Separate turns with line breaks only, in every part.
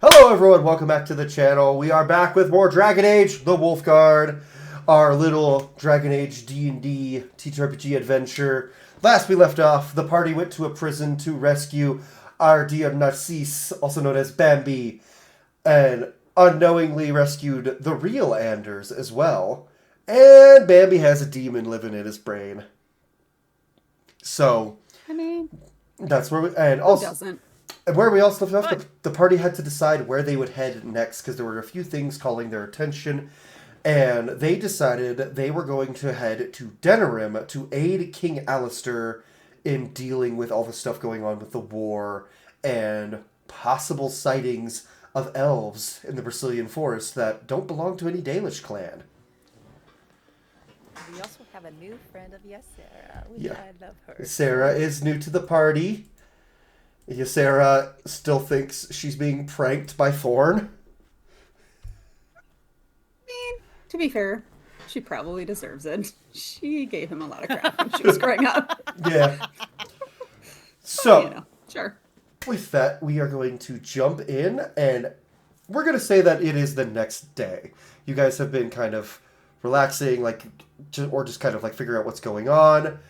Hello everyone, welcome back to the channel. We are back with more Dragon Age, the Wolfguard, our little Dragon Age D&D TTRPG adventure. Last we left off, the party went to a prison to rescue our dear Narcisse, also known as Bambi, and unknowingly rescued the real Anders as well. And Bambi has a demon living in his brain. So,
I mean,
that's where we... And also...
doesn't?
And where we also left off, the party had to decide where they would head next because there were a few things calling their attention. And they decided they were going to head to Denerim to aid King Alistair in dealing with all the stuff going on with the war and possible sightings of elves in the Brazilian forest that don't belong to any Dalish clan.
We also have a new friend of Sarah. I love her.
Sarah is new to the party. Sarah still thinks she's being pranked by Thorn.
I mean, to be fair, she probably deserves it. She gave him a lot of crap when she was growing up.
Yeah. So,
sure.
With that, we are going to jump in, and we're going to say that it is the next day. You guys have been kind of relaxing, or just kind of figuring out what's going on.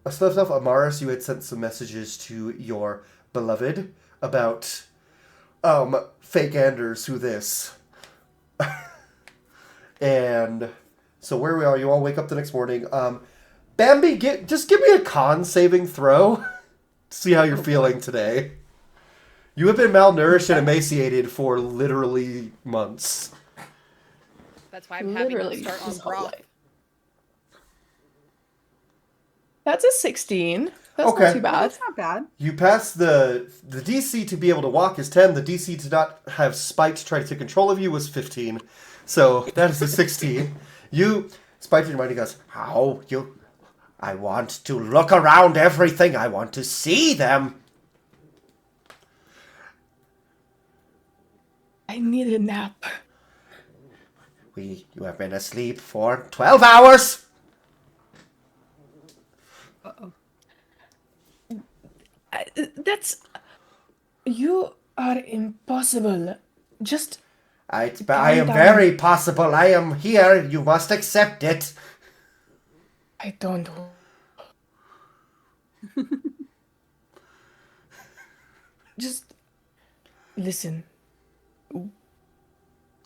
Stuff, Amaris, you had sent some messages to your beloved about fake Anders, who this. And so where we are, you all wake up the next morning. Bambi, just give me a con saving throw to see how you're feeling today. You have been malnourished and emaciated for literally months.
That's why I'm having to start on broth.
That's a 16. That's
okay.
Not too bad.
That's not bad.
You pass the DC to be able to walk is 10. The DC to not have spikes try to take control of you was 15. So that is a 16. You, Spike in your mind, he goes, how? I want to look around everything. I want to see them.
I need a nap.
You have been asleep for 12 hours.
Uh-oh.
You are impossible. Just...
I am very possible. I am here. You must accept it.
I don't... Just... Listen.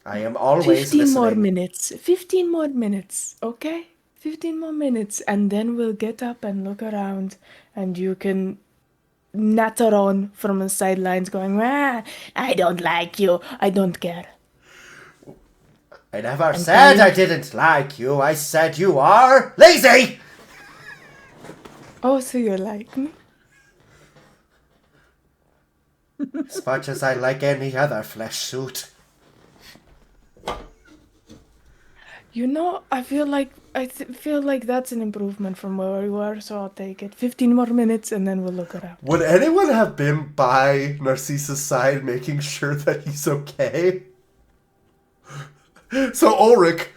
I am always
15
listening.
more minutes. 15 more minutes, okay? 15 more minutes, and then we'll get up and look around, and you can natter on from the sidelines going, I don't like you, I don't care.
I never said I didn't like you. I said you are lazy!
Oh, so you like me?
As much as I like any other flesh suit.
You know, I feel like that's an improvement from where we were, so I'll take it. 15 more minutes and then we'll look around.
Would anyone have been by Narcissus' side making sure that he's okay? So Ulrich,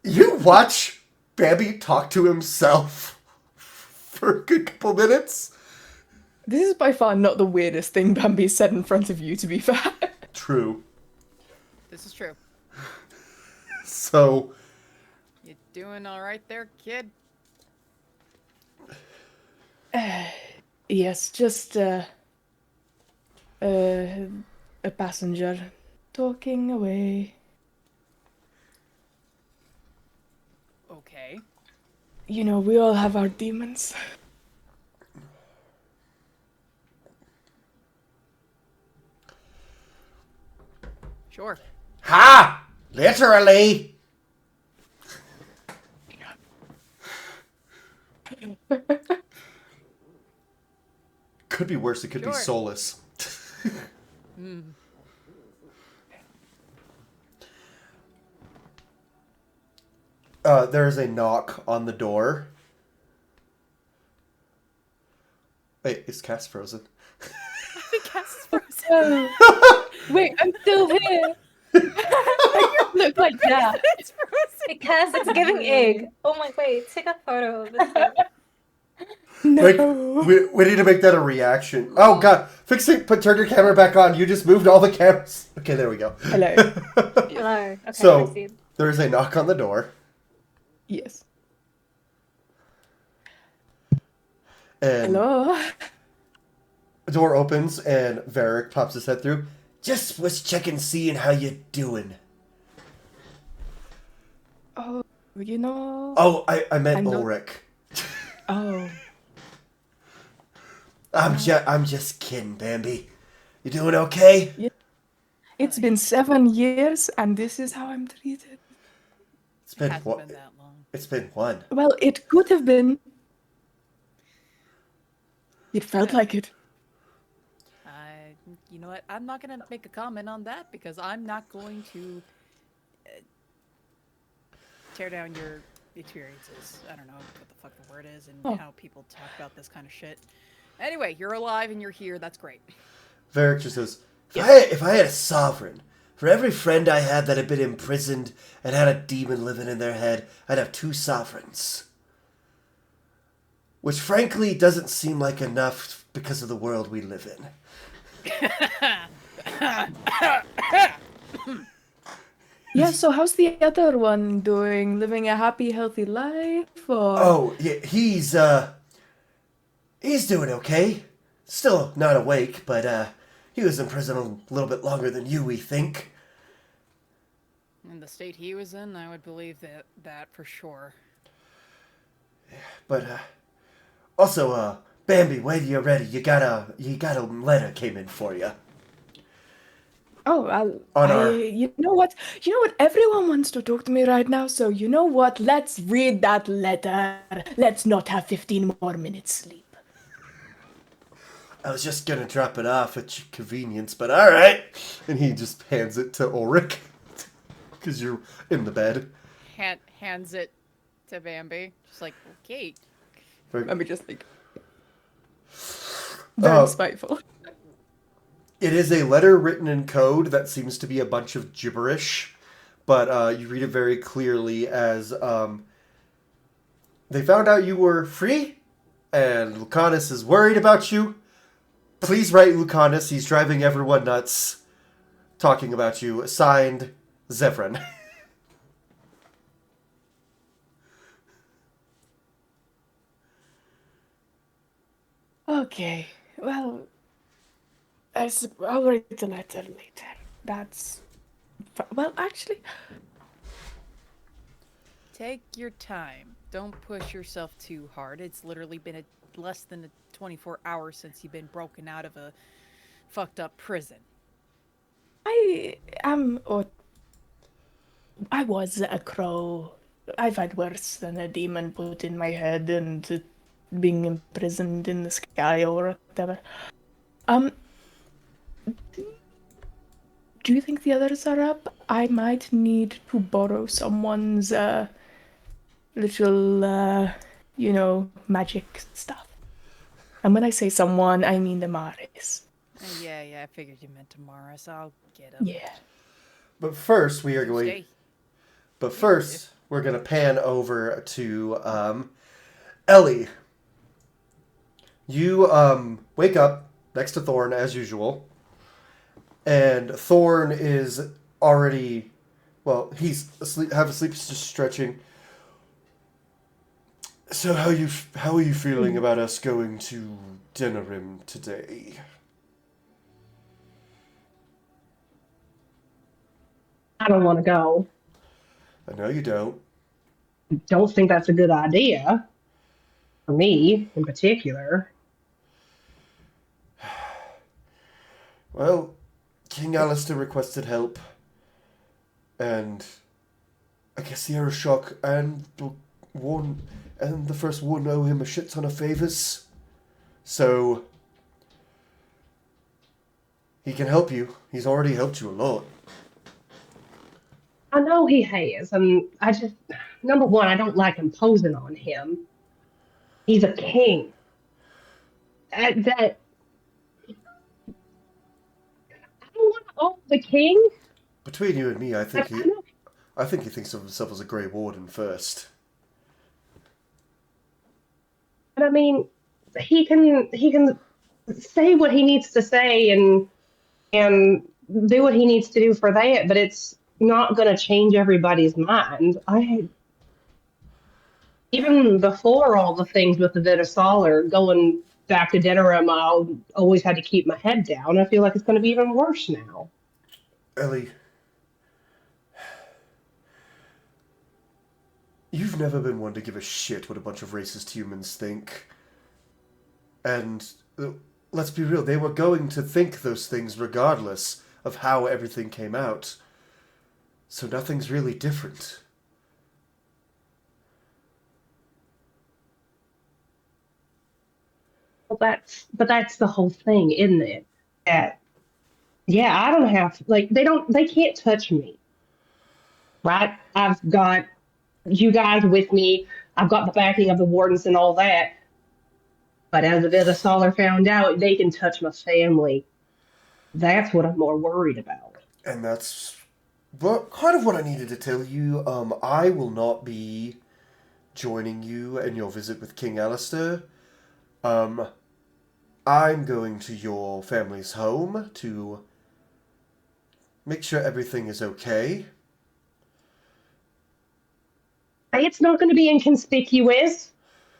you watch Bambi talk to himself for a good couple minutes.
This is by far not the weirdest thing Bambi said in front of you, to be fair.
True.
This is true.
So...
You doing all right there, kid?
Yes, just a passenger talking away.
Okay.
You know, we all have our demons.
Sure.
Ha! Literally! Could be worse, it could be soulless. There's a knock on the door. Wait, is Cass frozen?
I think Cass is frozen.
Wait, I'm still here. I look like that.
It's frozen.
Because it's giving egg. Oh my wait, take a photo of this.
No.
We need to make that a reaction. Oh god, turn your camera back on. You just moved all the cameras. Okay, there we go.
Hello.
Hello. Okay, I
So
see.
there is a knock on the door,
Yes.
and
Hello.
the door opens, and Varric pops his head through. Just was checking, seeing how you doing.
Oh, you know.
Oh, I meant
I'm not-
Ulrich.
Oh.
I'm just kidding, Bambi. You doing okay?
It's been 7 years, and this is how I'm treated.
It's been
Hasn't been that long.
It's been one.
Well, it could have been. It felt like it.
You know what? I'm not gonna make a comment on that because I'm not going to tear down your experiences. I don't know what the fuck the word is and how people talk about this kind of shit. Anyway, you're alive and you're here. That's great.
Varric just says, if I had a sovereign, for every friend I had that had been imprisoned and had a demon living in their head, I'd have 2 sovereigns. Which frankly doesn't seem like enough because of the world we live in.
Yeah, so how's the other one doing? Living a happy, healthy life? Or...
Oh, yeah, he's doing okay. Still not awake, but he was in prison a little bit longer than you, we think.
In the state he was in, I would believe that for sure.
But also, Bambi, when you're ready, you got a letter came in for you.
Oh,
On
you know what? You know what? Everyone wants to talk to me right now, so you know what? Let's read that letter. Let's not have 15 more minutes sleep.
I was just gonna drop it off at your convenience, but all right. And he just hands it to Ulrich because you're in the bed.
Hands it to Bambi. Just like, okay.
Let me just think. Very spiteful.
It is a letter written in code that seems to be a bunch of gibberish, but you read it very clearly as they found out you were free, and Lucanus is worried about you. Please write Lucanus. He's driving everyone nuts. Talking about you. Signed, Zevran.
Okay, well, I'll read the letter later. That's... Well, actually...
Take your time. Don't push yourself too hard. It's literally been less than 24 hours since you've been broken out of a fucked up prison.
I was a crow. I've had worse than a demon put in my head and being imprisoned in the sky or whatever. Do you think the others are up? I might need to borrow someone's little, magic stuff. And when I say someone, I mean the Maris.
Yeah, I figured you meant tomorrow, so I'll get him.
Yeah.
But first, we're gonna pan over to Ellie. You wake up next to Thorn as usual, and Thorn is already, he's asleep, half asleep, just stretching. So how are you feeling about us going to Denerim today?
I don't want to go.
I know you don't.
Don't think that's a good idea. For me, in particular.
Well, King Alistair requested help, and I guess the Aeroshock and the First One owe him a shit ton of favors. So he can help you. He's already helped you a lot.
I know he has, and number one, I don't like imposing on him. He's a king. I don't want to owe the king.
Between you and me, I think he thinks of himself as a Grey Warden first.
But I mean, he can say what he needs to say and do what he needs to do for that, but it's not going to change everybody's mind. I even before all the things with the Vitasolar going back to Denerim, I always had to keep my head down. I feel like it's going to be even worse now.
Ellie, you've never been one to give a shit what a bunch of racist humans think. And let's be real, they were going to think those things regardless of how everything came out. So nothing's really different.
Well, that's the whole thing, isn't it? That yeah, I don't have like they can't touch me, right? I've got you guys with me. I've got the backing of the wardens and all that. But as the Vitasolar found out, they can touch my family. That's what I'm more worried about.
And that's kind of what I needed to tell you. I will not be joining you in your visit with King Alistair. I'm going to your family's home to make sure everything is okay.
It's not going to be inconspicuous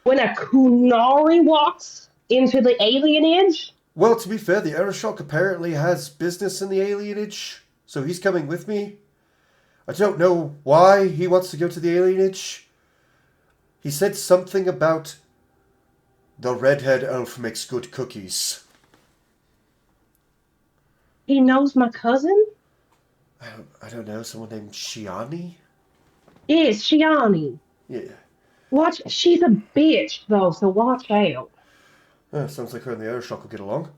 when a Kunari walks into the alienage.
Well, to be fair, the Arashok apparently has business in the alienage, so he's coming with me. I don't know why he wants to go to the alienage. He said something about the redhead elf makes good cookies.
He knows my cousin?
I don't know, someone named Shiani?
Yes, Shiani.
Yeah.
She's a bitch, though, so watch out.
Sounds like her and the Arashok will get along.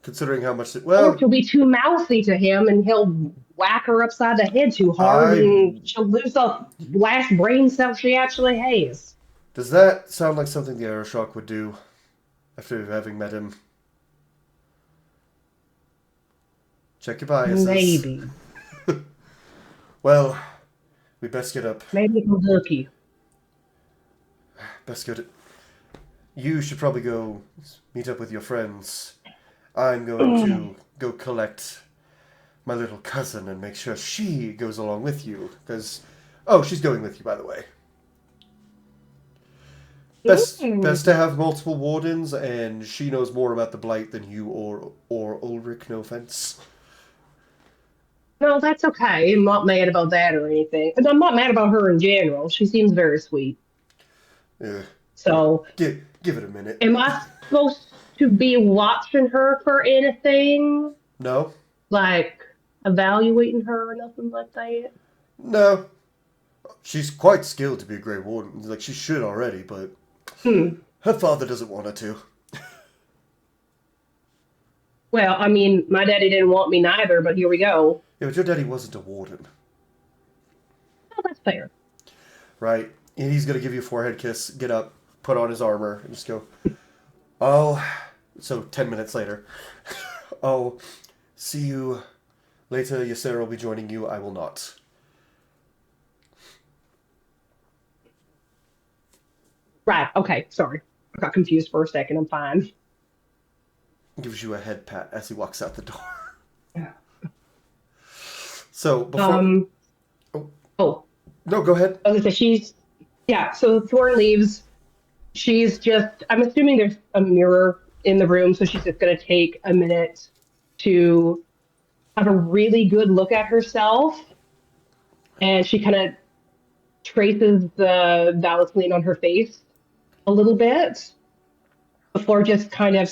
Considering how much...
Or she'll be too mouthy to him, and he'll whack her upside the head too hard, and she'll lose the last brain cell she actually has.
Does that sound like something the Arashok would do after having met him? Check your biases.
Maybe.
Well, we best get up.
Maybe Kentucky.
Best go to... You should probably go meet up with your friends. I'm going to go collect my little cousin and make sure she goes along with you. Because... Oh, she's going with you, by the way. Best to have multiple wardens, and she knows more about the Blight than you or Ulrich, no offense.
No, that's okay. I'm not mad about that or anything. And I'm not mad about her in general. She seems very sweet.
Yeah.
So...
Give it a minute.
Am I supposed to be watching her for anything?
No?
Like, evaluating her or nothing like that?
No. She's quite skilled to be a Grey Warden. Like, she should already, but... Her father doesn't want her to.
Well, I mean, my daddy didn't want me neither, but here we go.
Yeah, but your daddy wasn't a warden.
Oh, that's fair.
Right. And he's going to give you a forehead kiss, get up, put on his armor, and just go, oh... So, 10 minutes later. Oh, see you later. Ysera will be joining you. I will not.
Right, okay, sorry. I got confused for a second. I'm fine.
Gives you a head pat as he walks out the door. So, before...
Oh.
No, go ahead.
I was going to say, so Thorn leaves. She's just... I'm assuming there's a mirror in the room, so she's just going to take a minute to have a really good look at herself. And she kind of traces the Vaseline on her face a little bit before just kind of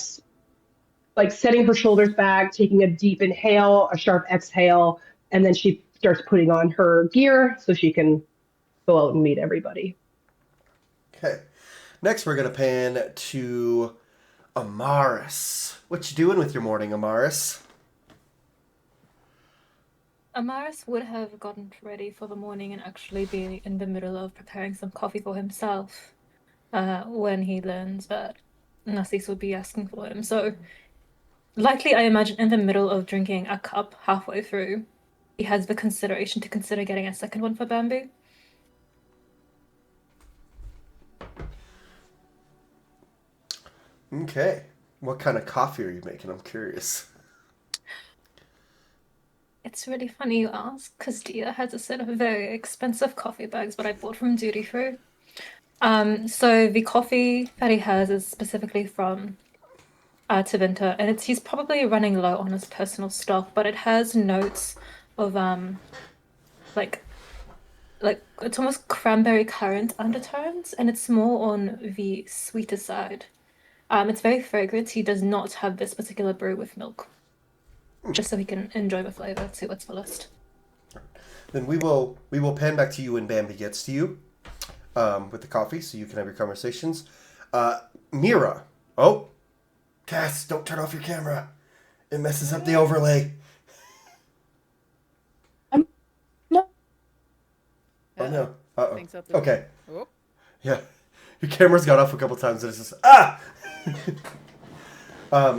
like setting her shoulders back, taking a deep inhale, a sharp exhale, and then she starts putting on her gear so she can go out and meet everybody.
Okay. Next, we're going to pan to Amaris. What you doing with your morning, Amaris?
Amaris would have gotten ready for the morning and actually be in the middle of preparing some coffee for himself when he learns that Nassis would be asking for him. So, likely, I imagine, in the middle of drinking a cup halfway through, he has the consideration to consider getting a second one for Bamboo.
Okay. What kind of coffee are you making? I'm curious.
It's really funny you ask, because Dia has a set of very expensive coffee bags that I bought from duty free. So the coffee that he has is specifically from Tavinta, and he's probably running low on his personal stock, but it has notes of like it's almost cranberry currant undertones, and it's more on the sweeter side. It's very fragrant. He does not have this particular brew with milk, just so he can enjoy the flavor to its fullest.
Then we will pan back to you when Bambi gets to you with the coffee, so you can have your conversations. Mira. Oh, Cass, don't turn off your camera. It messes up the overlay.
No.
Oh no. Uh-oh.
Things up.
Okay.
Oh.
Yeah. Your camera's gone off a couple times and it's just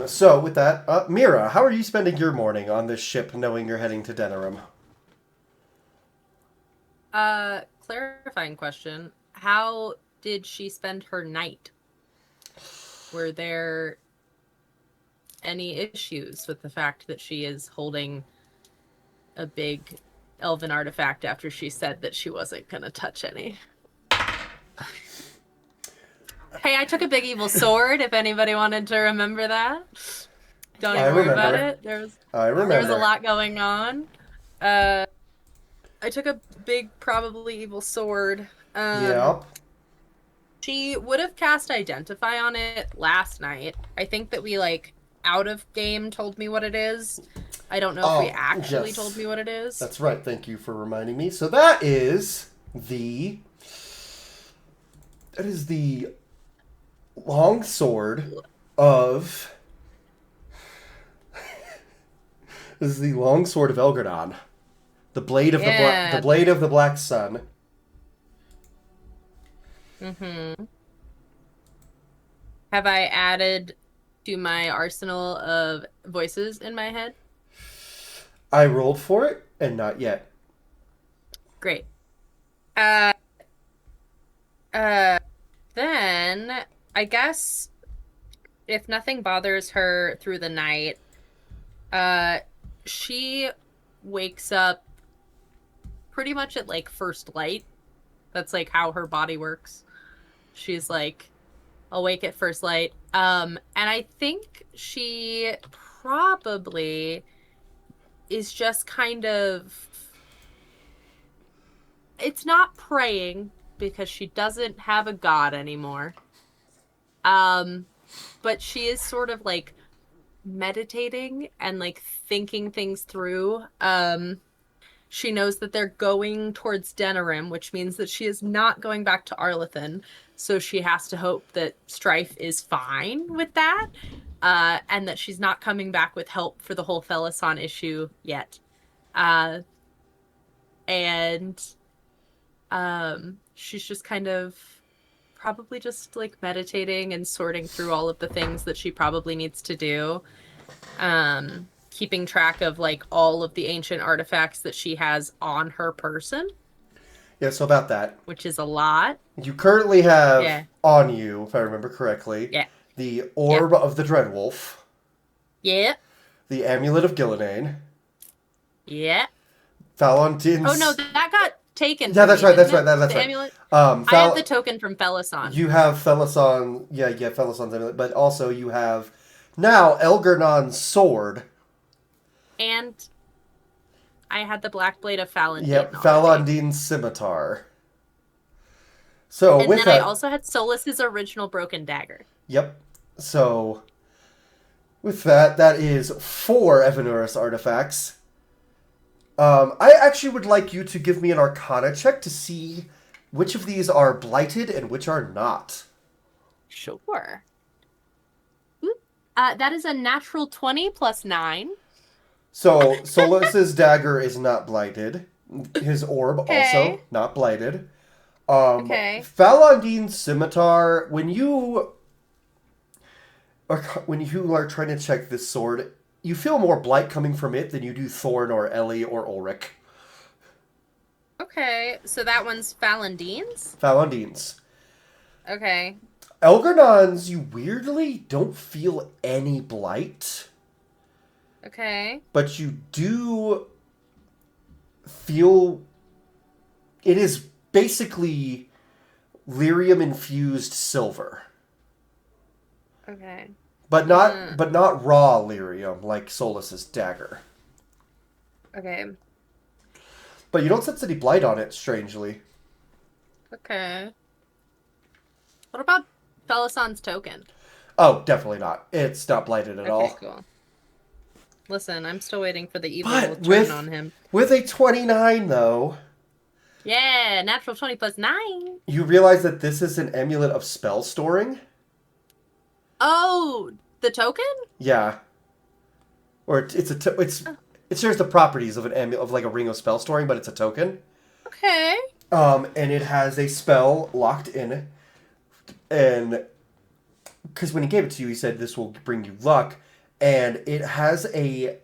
so with that, Mira, how are you spending your morning on this ship knowing you're heading to Denerim?
Clarifying question. How did she spend her night? Were there any issues with the fact that she is holding a big elven artifact after she said that she wasn't gonna touch any? Hey, I took a big evil sword, if anybody wanted to remember that. Don't even worry about it.
I remember.
There was a lot going on. I took a big, probably evil sword.
Yep.
She would have cast Identify on it last night. I think that we, out of game told me what it is. I don't know if we actually told me what it is.
That's right. Thank you for reminding me. So that is the long sword of this is the long sword of Elgardon. The blade of the blade of the Black Sun.
Mm-hmm. Have I added to my arsenal of voices in my head?
I rolled for it, and not yet.
Great. Then I guess if nothing bothers her through the night, she wakes up pretty much at first light. That's how her body works. She's awake at first light. And I think she probably is just kind of, it's not praying because she doesn't have a god anymore. But she is sort of meditating and thinking things through. She knows that they're going towards Denerim, which means that she is not going back to Arlathan. So she has to hope that Strife is fine with that. And that she's not coming back with help for the whole Thelason issue yet. She's just kind of probably just meditating and sorting through all of the things that she probably needs to do. Keeping track of all of the ancient artifacts that she has on her person.
Yeah, so about that.
Which is a lot.
You currently have on you, if I remember correctly, the Orb of the Dreadwolf.
Yeah.
The Amulet of Gillinane.
Yeah.
Falontin's...
Oh no, that got taken.
Yeah, that's right, that's right. That's
the
right.
Amulet.
I
have the token from Thelason.
You have Thelason, Thelason's amulet, but also you have now Elgernon's sword.
And I had the Black Blade of Falondine.
Yep, Falondine's scimitar. So
and
with
then
that,
I also had Solus's original broken dagger.
Yep. So with that is 4 Evanuris artifacts. I actually would like you to give me an Arcana check to see which of these are blighted and which are not.
Sure. That is a natural 20 plus 9.
So Solus's dagger is not blighted. His orb also not blighted. Falondine's scimitar, when you are trying to check this sword, you feel more blight coming from it than you do Thorn or Ellie or Ulrich.
Okay, so that one's Falondine's?
Falondine's.
Okay.
Elgernons, you weirdly don't feel any blight,
Okay.
but you do feel it is basically lyrium-infused silver.
Okay.
But not raw lyrium like Solus's dagger.
Okay.
But you don't sense any blight on it, strangely.
Okay. What about Belisand's token?
Oh, definitely not. It's not blighted at all.
Okay, cool. Listen, I'm still waiting for the evil
But
turn on him.
with a 29, though,
Yeah, natural 20 plus 9.
you realize that this is an amulet of spell storing.
Oh, the token?
Yeah. Or it shares the properties of an amulet, of like a ring of spell storing, but it's a token.
Okay.
And it has a spell locked in, and because when he gave it to you, he said this will bring you luck, and it has a.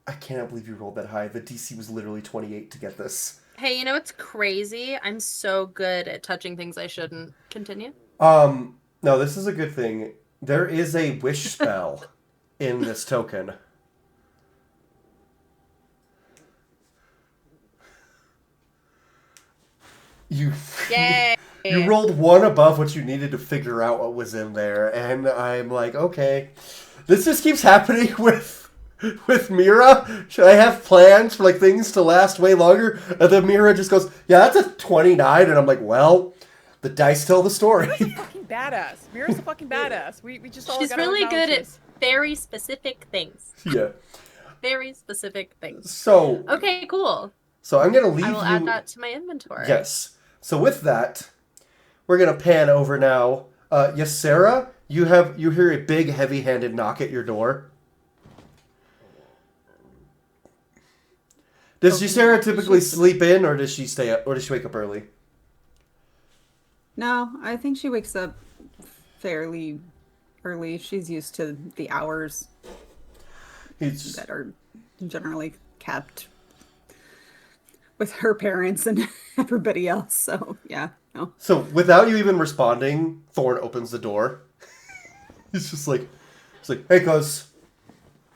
I cannot believe you rolled that high. The DC was literally 28 to get this.
Hey, you know what's crazy? I'm so good at touching things I shouldn't. Continue.
No, this is a good thing. There is a wish spell in this token.
Yay!
You rolled one above what you needed to figure out what was in there, and I'm like, okay, this just keeps happening with Mira. Should I have plans for like things to last way longer? And then Mira just goes, yeah, that's a 29, and I'm like, well, the dice tell the story.
Mira's a fucking badass. Mira's a fucking badass. We just all
She's
gotta
really good
acknowledge
at
this.
very specific things.
Yeah.
Very specific things.
So
Okay, cool.
I'm gonna leave
I will
you.
add that to my inventory.
Yes. So with that, we're gonna pan over now. Yes, Sarah, you hear a big, heavy-handed knock at your door. Does Sarah typically sleep in, or does she stay up, or does she wake up early?
No, I think she wakes up fairly early. She's used to the hours that are generally kept with her parents and everybody else. So, yeah, no.
So without you even responding, Thorn opens the door. He's just like, hey, cuz.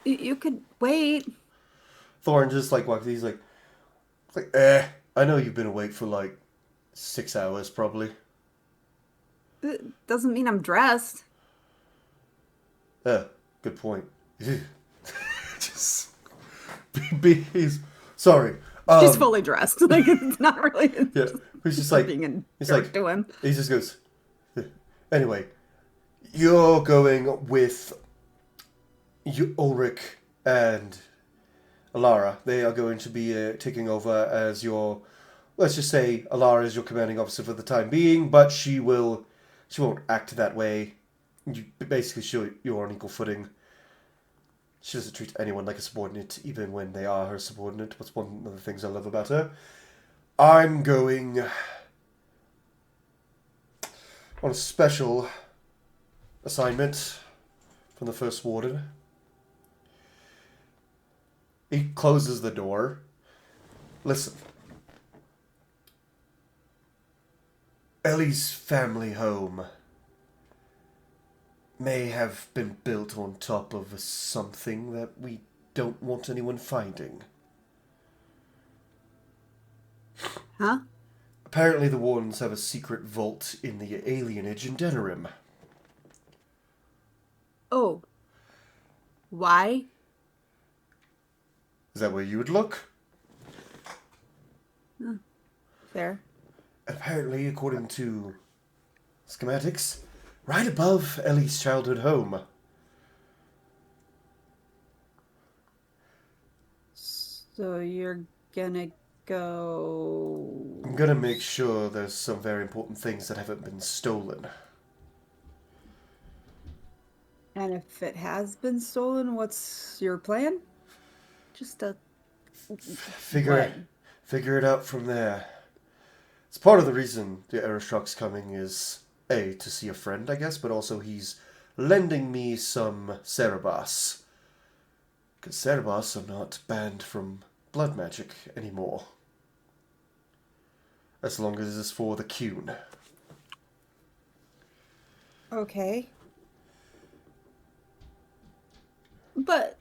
You could wait.
Thorn just like walks. He's like, I know you've been awake for like 6 hours, probably.
It doesn't mean I'm dressed.
Yeah, good point. Just he's sorry.
She's fully dressed. Like, it's not really.
Yeah, he's just like
being
he's
jerk
like
to him.
He just goes. Anyway, you're going with Ulrich and Alara. They are going to be taking over as your. Let's just say Alara is your commanding officer for the time being, but she won't act that way. You're on equal footing. She doesn't treat anyone like a subordinate, even when they are her subordinate. What's one of the things I love about her? I'm going on a special assignment from the First Warden. He closes the door. Listen. Ellie's family home may have been built on top of something that we don't want anyone finding.
Huh?
Apparently the Wardens have a secret vault in the alienage in Denerim.
Oh. Why?
Is that where you would look?
Fair.
Apparently, according to schematics, right above Ellie's childhood home.
So you're gonna go...
I'm gonna make sure there's some very important things that haven't been stolen.
And if it has been stolen, what's your plan? Just a...
Figure it out from there. It's part of the reason the Aerostruck's coming is, A, to see a friend, I guess, but also he's lending me some Cerebas. Because Cerebas are not banned from blood magic anymore. As long as it's for the Cune.
Okay. But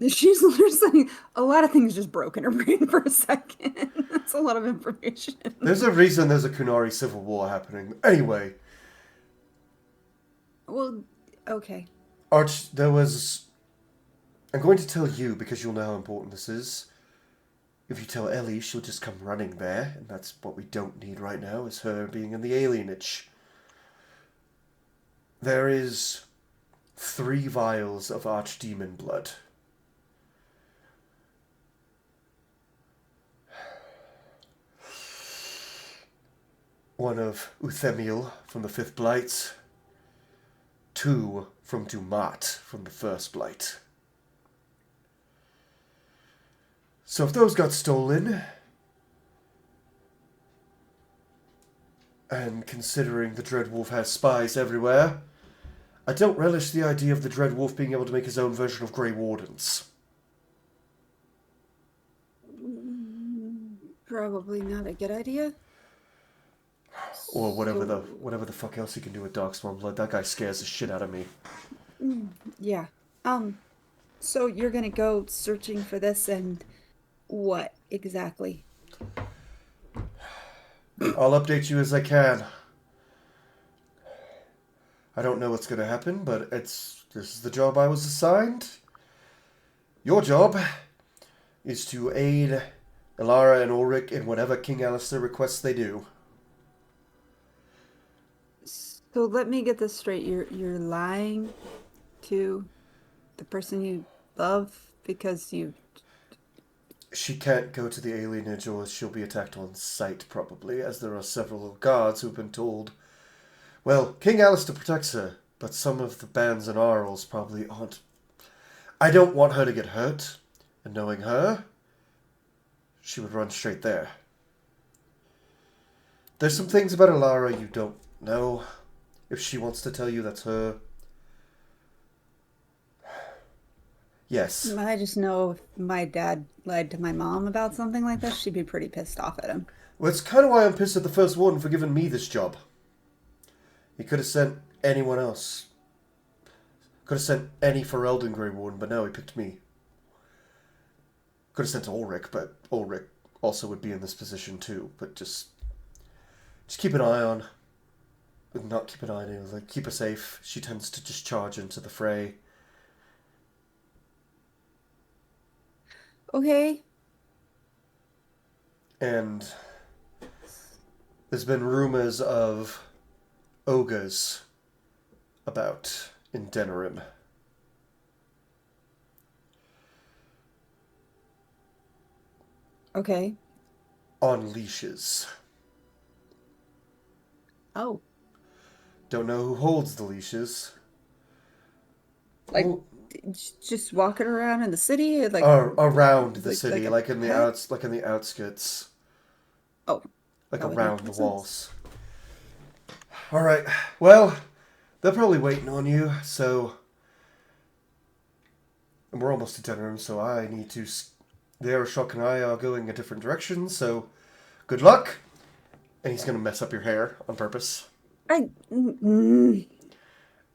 she's literally a lot of things just broke in her brain for a second. That's a lot of information.
There's a reason there's a Kunari civil war happening. Anyway.
Well, okay.
Arch, there was... I'm going to tell you because you'll know how important this is. If you tell Ellie, she'll just come running there, and that's what we don't need right now, is her being in the alienage. There is 3 vials of archdemon blood. One of Uthemiel from the 5th Blight. 2 from Dumat from the 1st Blight. So if those got stolen, and considering the Dreadwolf has spies everywhere, I don't relish the idea of the Dreadwolf being able to make his own version of Grey Wardens.
Probably not a good idea.
Or whatever the fuck else he can do with Darkspawn blood. That guy scares the shit out of me.
Yeah. So you're gonna go searching for this and what exactly?
I'll update you as I can. I don't know what's gonna happen, but this is the job I was assigned. Your job is to aid Elara and Ulrich in whatever King Alistair requests they do.
So let me get this straight. You're lying to the person you love because you...
She can't go to the alienage or she'll be attacked on sight, probably, as there are several guards who've been told, well, King Alistair protects her, but some of the bands and Arls probably aren't. I don't want her to get hurt, and knowing her, she would run straight there. There's some things about Elara you don't know. If she wants to tell you, that's her. Yes.
I just know if my dad lied to my mom about something like this, she'd be pretty pissed off at him.
Well, it's kind of why I'm pissed at the First Warden for giving me this job. He could have sent anyone else. Could have sent any Ferelden Grey Warden, but no, he picked me. Could have sent Ulrich, but Ulrich also would be in this position too. But just keep an eye on. Not keep an eye on her, like keep her safe. She tends to just charge into the fray.
Okay.
And there's been rumors of ogres about in Denerim.
Okay.
On leashes.
Oh.
Don't know who holds the leashes.
Like,
Oh,
just walking around in the city? Like
around the
like-
city,
like
like,
a
in the
pet?
like in the outskirts.
Oh.
Like
That would
around
make
the
more sense.
walls. Alright, well, they're probably waiting on you, so... And we're almost to Denerim, so I need to... The Arashok and I are going a different direction, so good luck! And he's going to mess up your hair on purpose. And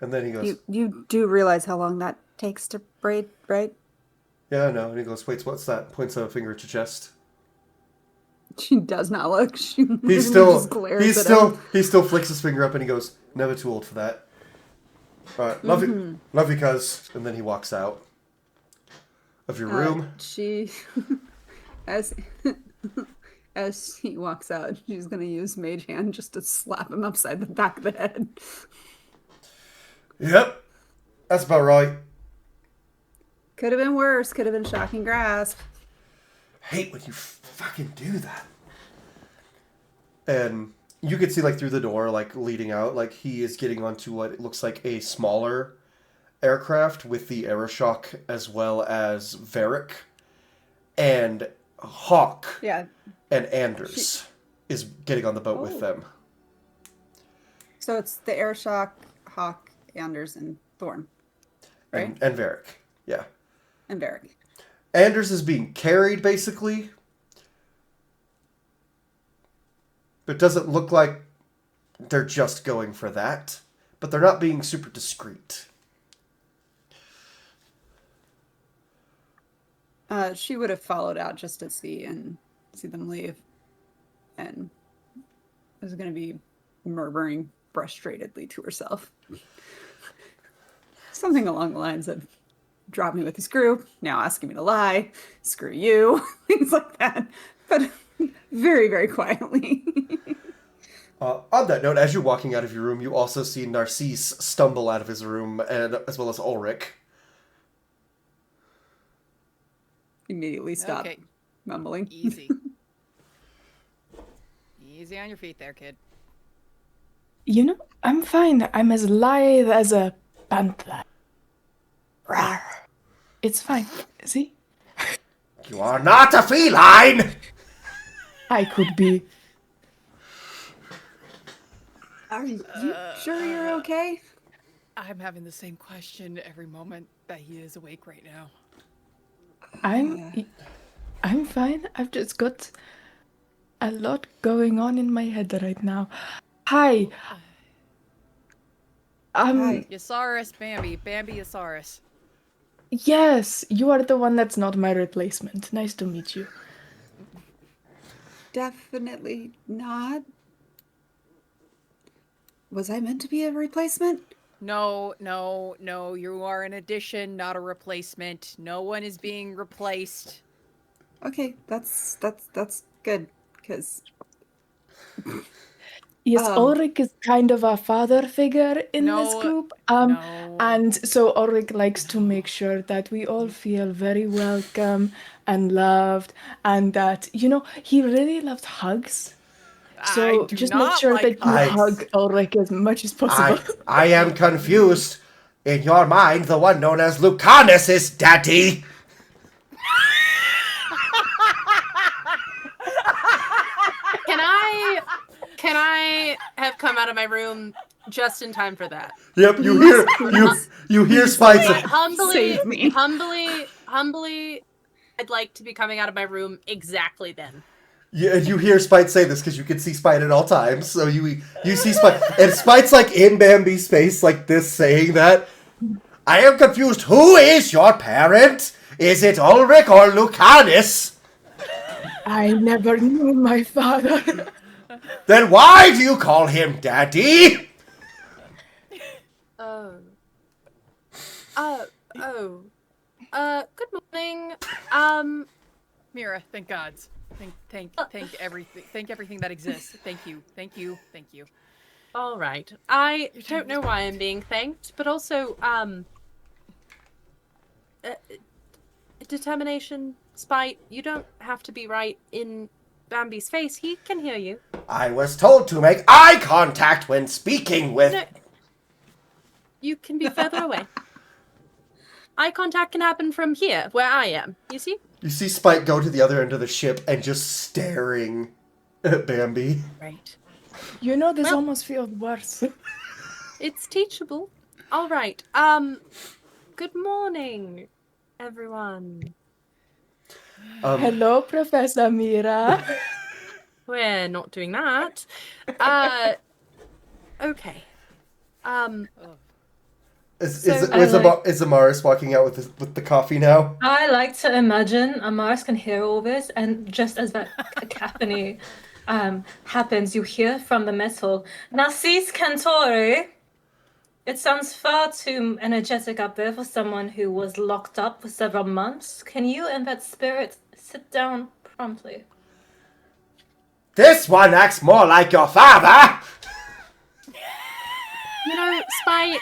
then he goes,
You do realize how long that takes to braid, right?
yeah, I know. And he goes, wait, what's that? Points a finger at your chest.
She does not look. She
He
literally
still,
just glares at him.
he still flicks his finger up and he goes, never too old for that. Alright, love you, cuz. And then he walks out of your room.
She, as he walks out, she's gonna use Mage Hand just to slap him upside the back of the head.
Yep, that's about right.
Could have been worse. Could have been Shocking Grasp.
Hate when you fucking do that. And you can see, like, through the door, like, leading out, like, he is getting onto what looks like a smaller aircraft with the Aeroshock as well as Varric. And Hawk
Yeah.
and Anders is getting on the boat with them.
So it's the Airsock, Hawk, Anders, and Thorn, right?
And Varric, yeah.
And Varric.
Anders is being carried, basically. But doesn't look like they're just going for that, but they're not being super discreet.
She would have followed out just to see them leave, and was going to be murmuring frustratedly to herself. Something along the lines of, drop me with this group, now asking me to lie, screw you, things like that. But very, very quietly.
On that note, as you're walking out of your room, you also see Narcisse stumble out of his room, and as well as Ulrich.
Immediately stop
Okay.
mumbling.
Easy. Easy on your feet there, kid.
You know, I'm fine. I'm as lithe as a panther. Rawr. It's fine. See?
You are not a feline!
I could be.
Are you sure you're okay?
I'm having the same question every moment that he is awake right now.
I'm fine. I've just got a lot going on in my head right now. Hi.
Hi.
Yasaurus, Bambi Yasaurus.
Yes, you are the one that's not my replacement. Nice to meet you.
Definitely not. Was I meant to be a replacement?
No, you are an addition, not a replacement. No one is being replaced.
Okay, that's good, because
Yes, Ulrich is kind of a father figure in this group.
no.
And so Ulrich likes to make sure that we all feel very welcome and loved, and that, you know, he really loves hugs. So
I do
just make
not
sure
like
that you
hugs.
hug Ulrich as much as possible.
I am confused. In your mind, the one known as Lucanus is daddy.
Can I have come out of my room just in time for that?
Yep, you hear Spite's.
Save me.
Humbly, I'd like to be coming out of my room exactly then.
Yeah, you hear Spite say this because you can see Spite at all times. So you see Spite, and Spite's like in Bambi's face, like this, saying that. I am confused. Who is your parent? Is it Ulrich or Lucanus?
I never knew my father.
Then why do you call him Daddy?
Good morning.
Mira, thank gods. Thank everything that exists. Thank you.
All right. I don't know why I'm being thanked, but also, determination, spite. You don't have to be right in Bambi's face. He can hear you.
I was told to make eye contact when speaking with...
No, you can be further away. Eye contact can happen from here, where I am. You see?
You see Spite go to the other end of the ship and just staring at Bambi.
Right.
You know, this almost feels worse.
It's teachable. All right. Good morning, everyone.
Hello, Professor Mira.
We're not doing that. Okay.
Is Amaris walking out with the coffee now?
I like to imagine Amaris can hear all this, and just as that cacophony happens, you hear from the metal, Narcisse Cantori. It sounds far too energetic up there for someone who was locked up for several months. Can you and that spirit sit down promptly?
This one acts more like your father!
You know, Spite,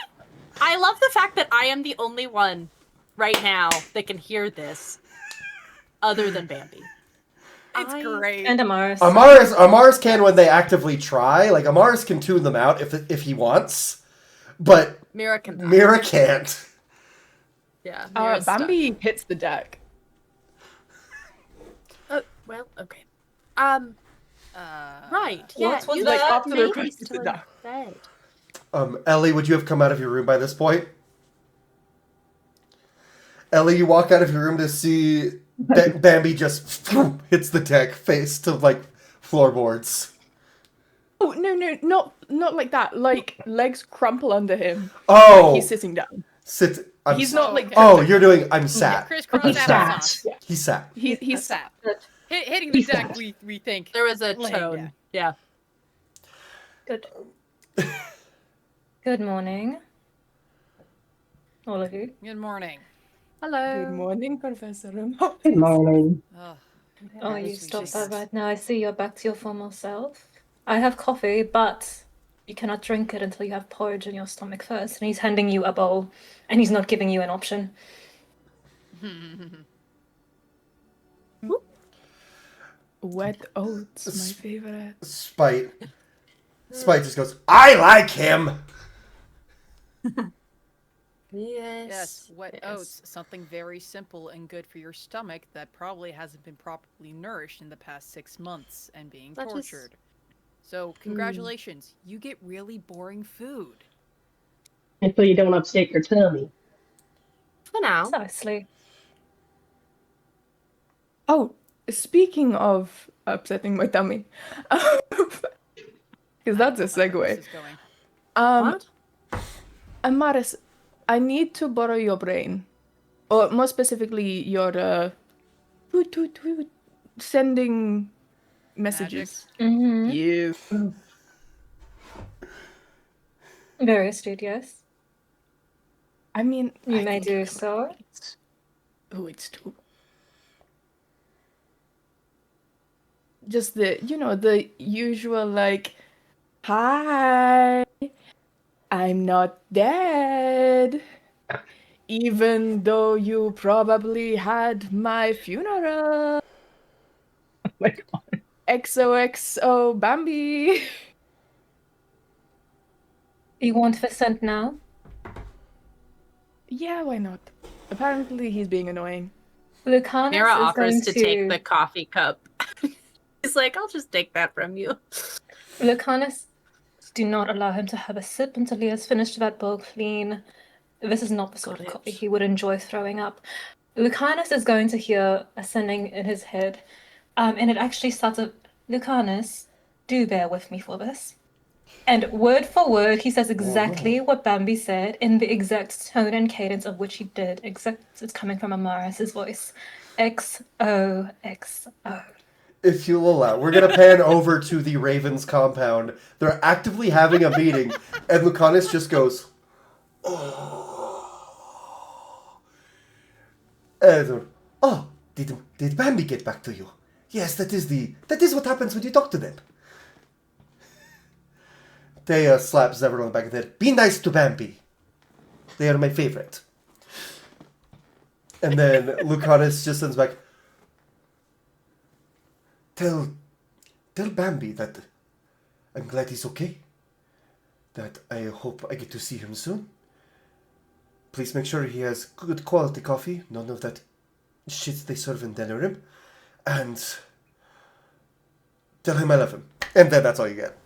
I love the fact that I am the only one right now that can hear this other than Bambi.
It's great.
And Amaris.
Amaris can when they actively try. Like, Amaris can tune them out if he wants. But
Mira can.
Mira can't.
Yeah.
Bambi hits the deck.
Well, okay. Right. Yeah.
What was
you
that?
got
Off to the
me
request to
to
sit down.
bed.
Ellie, would you have come out of your room by this point? Ellie, you walk out of your room to see Bambi just hits the deck face to, like, floorboards.
Oh no, not like that. Like legs crumple under him.
Oh,
Like he's sitting down. He's not like.
Oh, you're doing. I'm sat.
Crisscross
He's sat.
applesauce.
Yeah.
He sat.
He's
sat.
Good.
Hitting the
He's
deck,
sat.
we think.
There was a
Laying
tone.
down.
Yeah.
Good. Good morning, all of you.
Good morning.
Hello.
Good morning, Professor.
Good morning.
Oh,
Oh, you
Yes, we
stop
just-
that right now. I see you're back to your former self. I have coffee, but you cannot drink it until you have porridge in your stomach first. And he's handing you a bowl, and he's not giving you an option.
Wet oats, my favorite.
Spite just goes, I like him!
yes, wet
yes.
oats, something very simple and good for your stomach that probably hasn't been properly nourished in the past 6 months and being
That is-
tortured. So, congratulations, you get really boring food.
Until you don't upset your tummy.
For now.
Precisely.
Oh, speaking of upsetting my tummy, because that's a
Where this
segue.
is going.
What?
Amaris, I need to borrow your brain, or more specifically, your sending messages.
Mm-hmm.
You.
Very astute, yes.
I mean,
You
I
may
think
do
you
so.
can- Oh, it's too. Just the usual like, hi, I'm not dead. Even though you probably had my funeral.
Oh my god.
XOXO Bambi.
You want the scent now?
Yeah, why not? Apparently he's being annoying.
Lucanus
Mira
is
offers
going
to take the coffee cup. He's like, I'll just take that from you.
Lucanus, do not allow him to have a sip until he has finished that bowl clean. This is not the sort
Got
of
it.
coffee he would enjoy throwing up. Lucanus is going to hear a sending in his head, and it actually starts a Lucanus, do bear with me for this. And word for word, he says exactly what Bambi said in the exact tone and cadence of which he did. Except it's coming from Amaris' voice. XOXO.
If you'll allow, we're gonna pan over to the Ravens compound. They're actively having a meeting, and Lucanus just goes, "Oh, did Bambi get back to you? Yes, that is what happens when you talk to them." They slap Zevran on the back of the head. Be nice to Bambi. They are my favorite. And then Lucanus just sends back, Tell Bambi that I'm glad he's okay. That I hope I get to see him soon. Please make sure he has good quality coffee, none of that shit they serve in Denerim. And tell him I love him. And then that's all you get.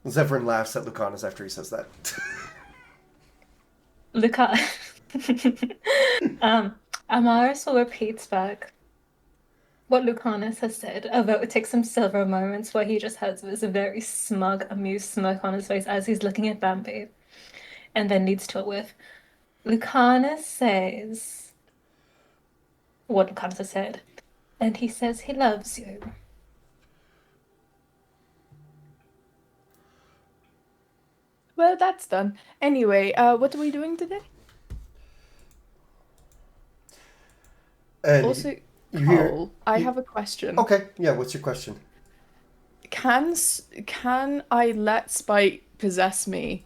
Zevran laughs at Lucanus after he says that.
Amaris will repeat back what Lucanus has said, although it takes him several moments where he just has this very smug, amused smirk on his face as he's looking at Bambi, and then leads to it with, Lucanus says what Lucanus has said, and he says he loves you.
Well, that's done. Anyway, what are we doing today?
And
Also,
you hear...
Cole, I have a question.
Okay, yeah, what's your question?
Can I let Spite possess me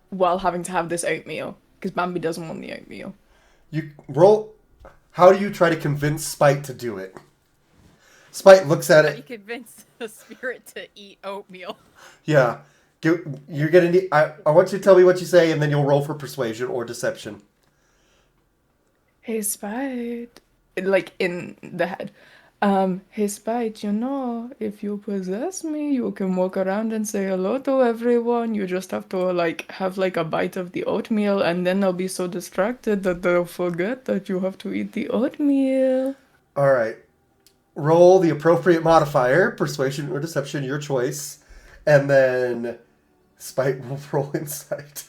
while having to have this oatmeal? Because Bambi doesn't want the oatmeal.
You roll... How do you try to convince Spite to do it? Spite looks at
How do you
it.
convince the spirit to eat oatmeal?
Yeah. You're gonna need... I want you to tell me what you say, and then you'll roll for persuasion or deception.
Hey, Spite. Like, in the head. Hey, Spite, if you possess me, you can walk around and say hello to everyone. You just have to, have, a bite of the oatmeal, and then they'll be so distracted that they'll forget that you have to eat the oatmeal.
All right. roll the appropriate modifier, persuasion or deception, your choice, and then Spite will roll insight.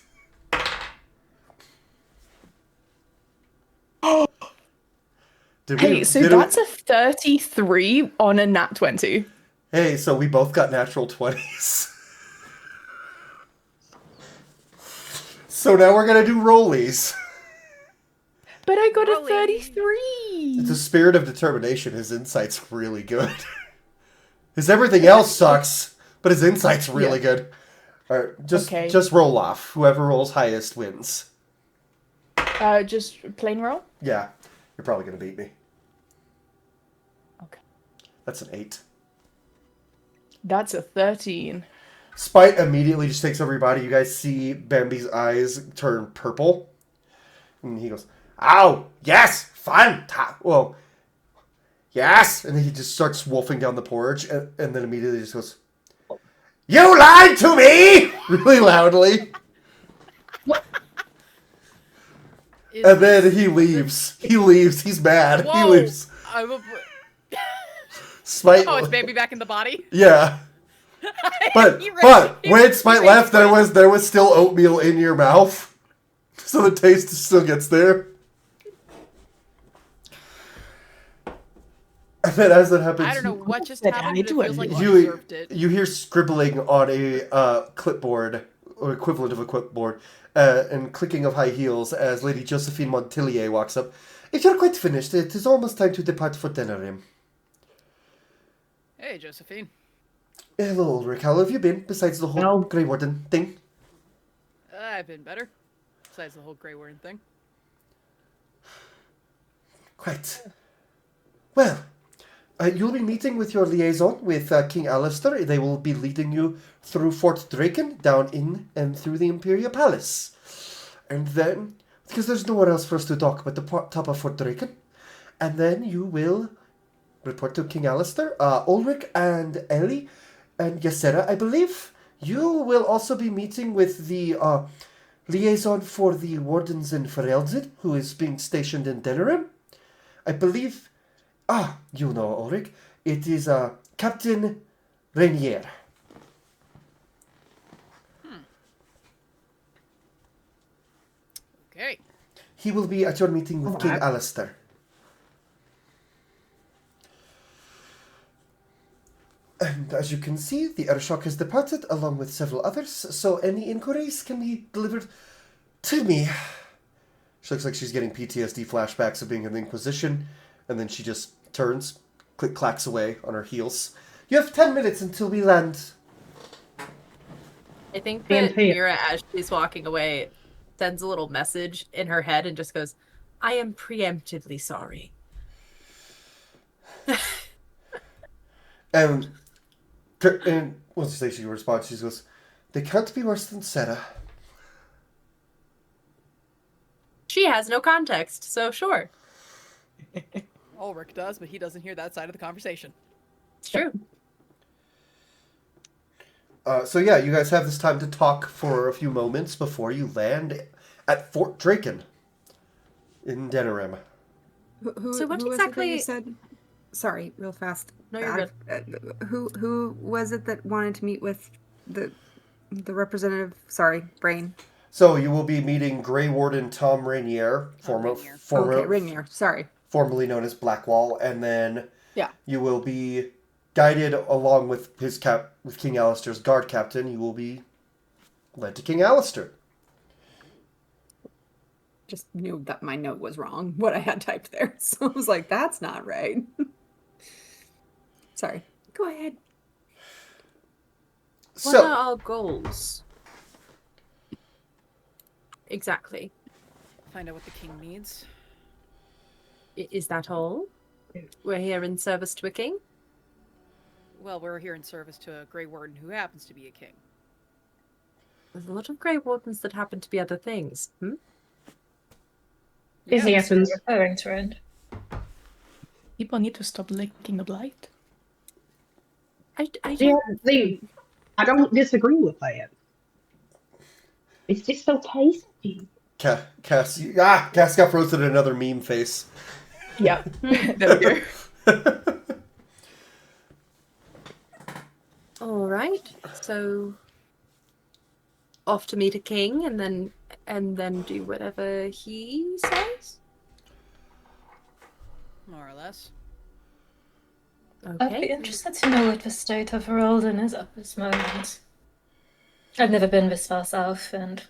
Hey, so that's a 33 on a nat 20.
Hey, so we both got natural 20s. So now we're going to do rollies.
But I got a
Rolly.
33.
It's a spirit of determination. His insight's really good. His everything else sucks, but his insight's really good. All right, just roll off. Whoever rolls highest wins.
Just plain roll?
Yeah, you're probably going to beat me.
Okay.
That's an 8.
That's a 13.
Spite immediately just takes everybody. You guys see Bambi's eyes turn purple. And he goes, "Ow! Yes! Fun! Well, yes!" And then he just starts wolfing down the porch. And then immediately just goes, "You lied to me!" Really loudly. And then he leaves. He leaves. He's mad.
Whoa.
He leaves. Spite.
Oh, it's baby back in the body?
Yeah. But when Spite left, there was still oatmeal in your mouth, so the taste still gets there. And then as that happens,
I don't know what just happened, but it feels like
you
you deserved it.
you hear scribbling on a clipboard or equivalent of a clipboard, and clicking of high heels as Lady Josephine Montilier walks up. "If you're quite finished, it is almost time to depart for Denerim."
Hey, Josephine.
Hello, Ulrich. How have you been? Besides the whole Grey Warden thing.
I've been better. Besides the whole Grey Warden thing.
Quite. Well, you'll be meeting with your liaison with King Alistair. They will be leading you through Fort Draken, down in and through the Imperial Palace. And then, because there's nowhere else for us to dock but the top of Fort Draken, and then you will report to King Alistair. Ulrich and Ellie and Ysera, I believe. You will also be meeting with the liaison for the Wardens in Ferelden, who is being stationed in Denerim. I believe... you know, Ulrich. It is Captain Rainier.
Okay.
He will be at your meeting with King Alistair. And as you can see, the Airshock has departed along with several others, so any inquiries can be delivered to me. She looks like she's getting PTSD flashbacks of being in the Inquisition, and then she just turns, clacks away on her heels. You have 10 minutes until we land.
I think that Mira, as she's walking away, sends a little message in her head and just goes, "I am preemptively sorry."
And once she responds, she goes, "They can't be worse than Sarah."
She has no context, so sure.
Ulrich does, but he doesn't hear that side of the conversation.
It's true.
So yeah, you guys have this time to talk for a few moments before you land at Fort Draken in Denerim.
So what exactly you said? Sorry, real fast.
No, you're good.
Who was it that wanted to meet with the representative? Sorry, brain.
So you will be meeting Grey Warden Tom Rainier,
Rainier. Sorry,
formerly known as Blackwall, and then
yeah,
you will be guided along with with King Alistair's guard captain. You will be led to King Alistair.
Just knew that my note was wrong, what I had typed there. So I was like, that's not right. Sorry. Go ahead.
What are our goals? Exactly.
Find out what the king needs.
Is that all? We're here in service to a king?
Well, we're here in service to a Grey Warden who happens to be a king.
There's a lot of Grey Wardens that happen to be other things.
It happens.
Referring to it.
People need to stop licking the blight.
I
don't disagree with that. It's just so tasty.
Cass got frozen in another meme face.
Yeah, there we go.
All right. So off to meet a king, and then do whatever he says.
More or less.
I'd be
Okay.
interested to know what the state of Ferelden is at this moment. I've never been this far south, and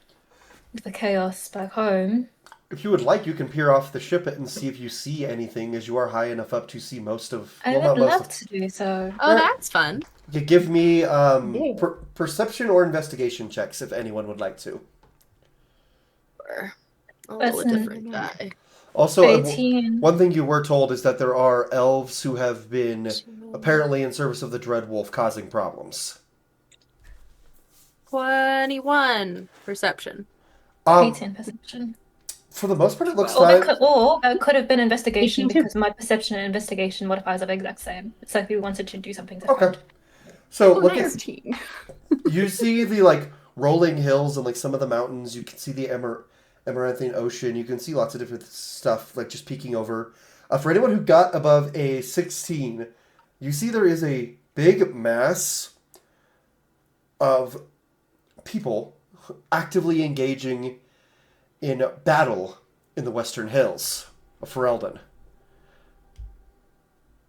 with the chaos back home.
If you would like, you can peer off the ship and see if you see anything, as you are high enough up to see most of...
I
well, not
would
most
love
of...
to do so.
Oh, that's fun.
You give me perception or investigation checks, if anyone would like to.
I'll
That's
roll a different die.
Also,
18.
one thing you were told is that there are elves who have been apparently in service of the Dread Wolf causing problems.
21 perception.
18 perception.
For the most part, it looks
Or
fine.
that could have been investigation
18 too.
because my perception and investigation modifiers are the exact same. It's like we wanted to do something different.
Okay. So look at
19.
you see the like rolling hills and like some of the mountains. You can see the Amaranthine Ocean. You can see lots of different stuff like just peeking over. For anyone who got above a 16, you see there is a big mass of people actively engaging in battle in the Western Hills of Ferelden.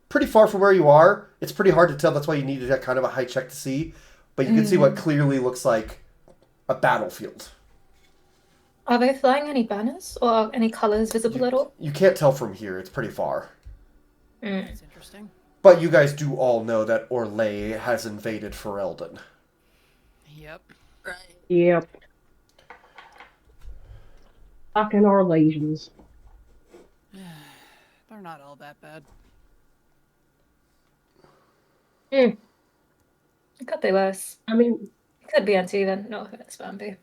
Pretty far from where you are. It's pretty hard to tell. That's why you needed that kind of a high check to see. But you can see what clearly looks like a battlefield.
Are they flying any banners or are any colors visible at all?
You can't tell from here. It's pretty far.
That's interesting.
But you guys do all know that Orlais has invaded Ferelden.
Yep.
Right.
Yep. Fucking Orlasians.
They're not all that bad.
It could be worse.
I mean,
It could be uneven. No offense, Bambi.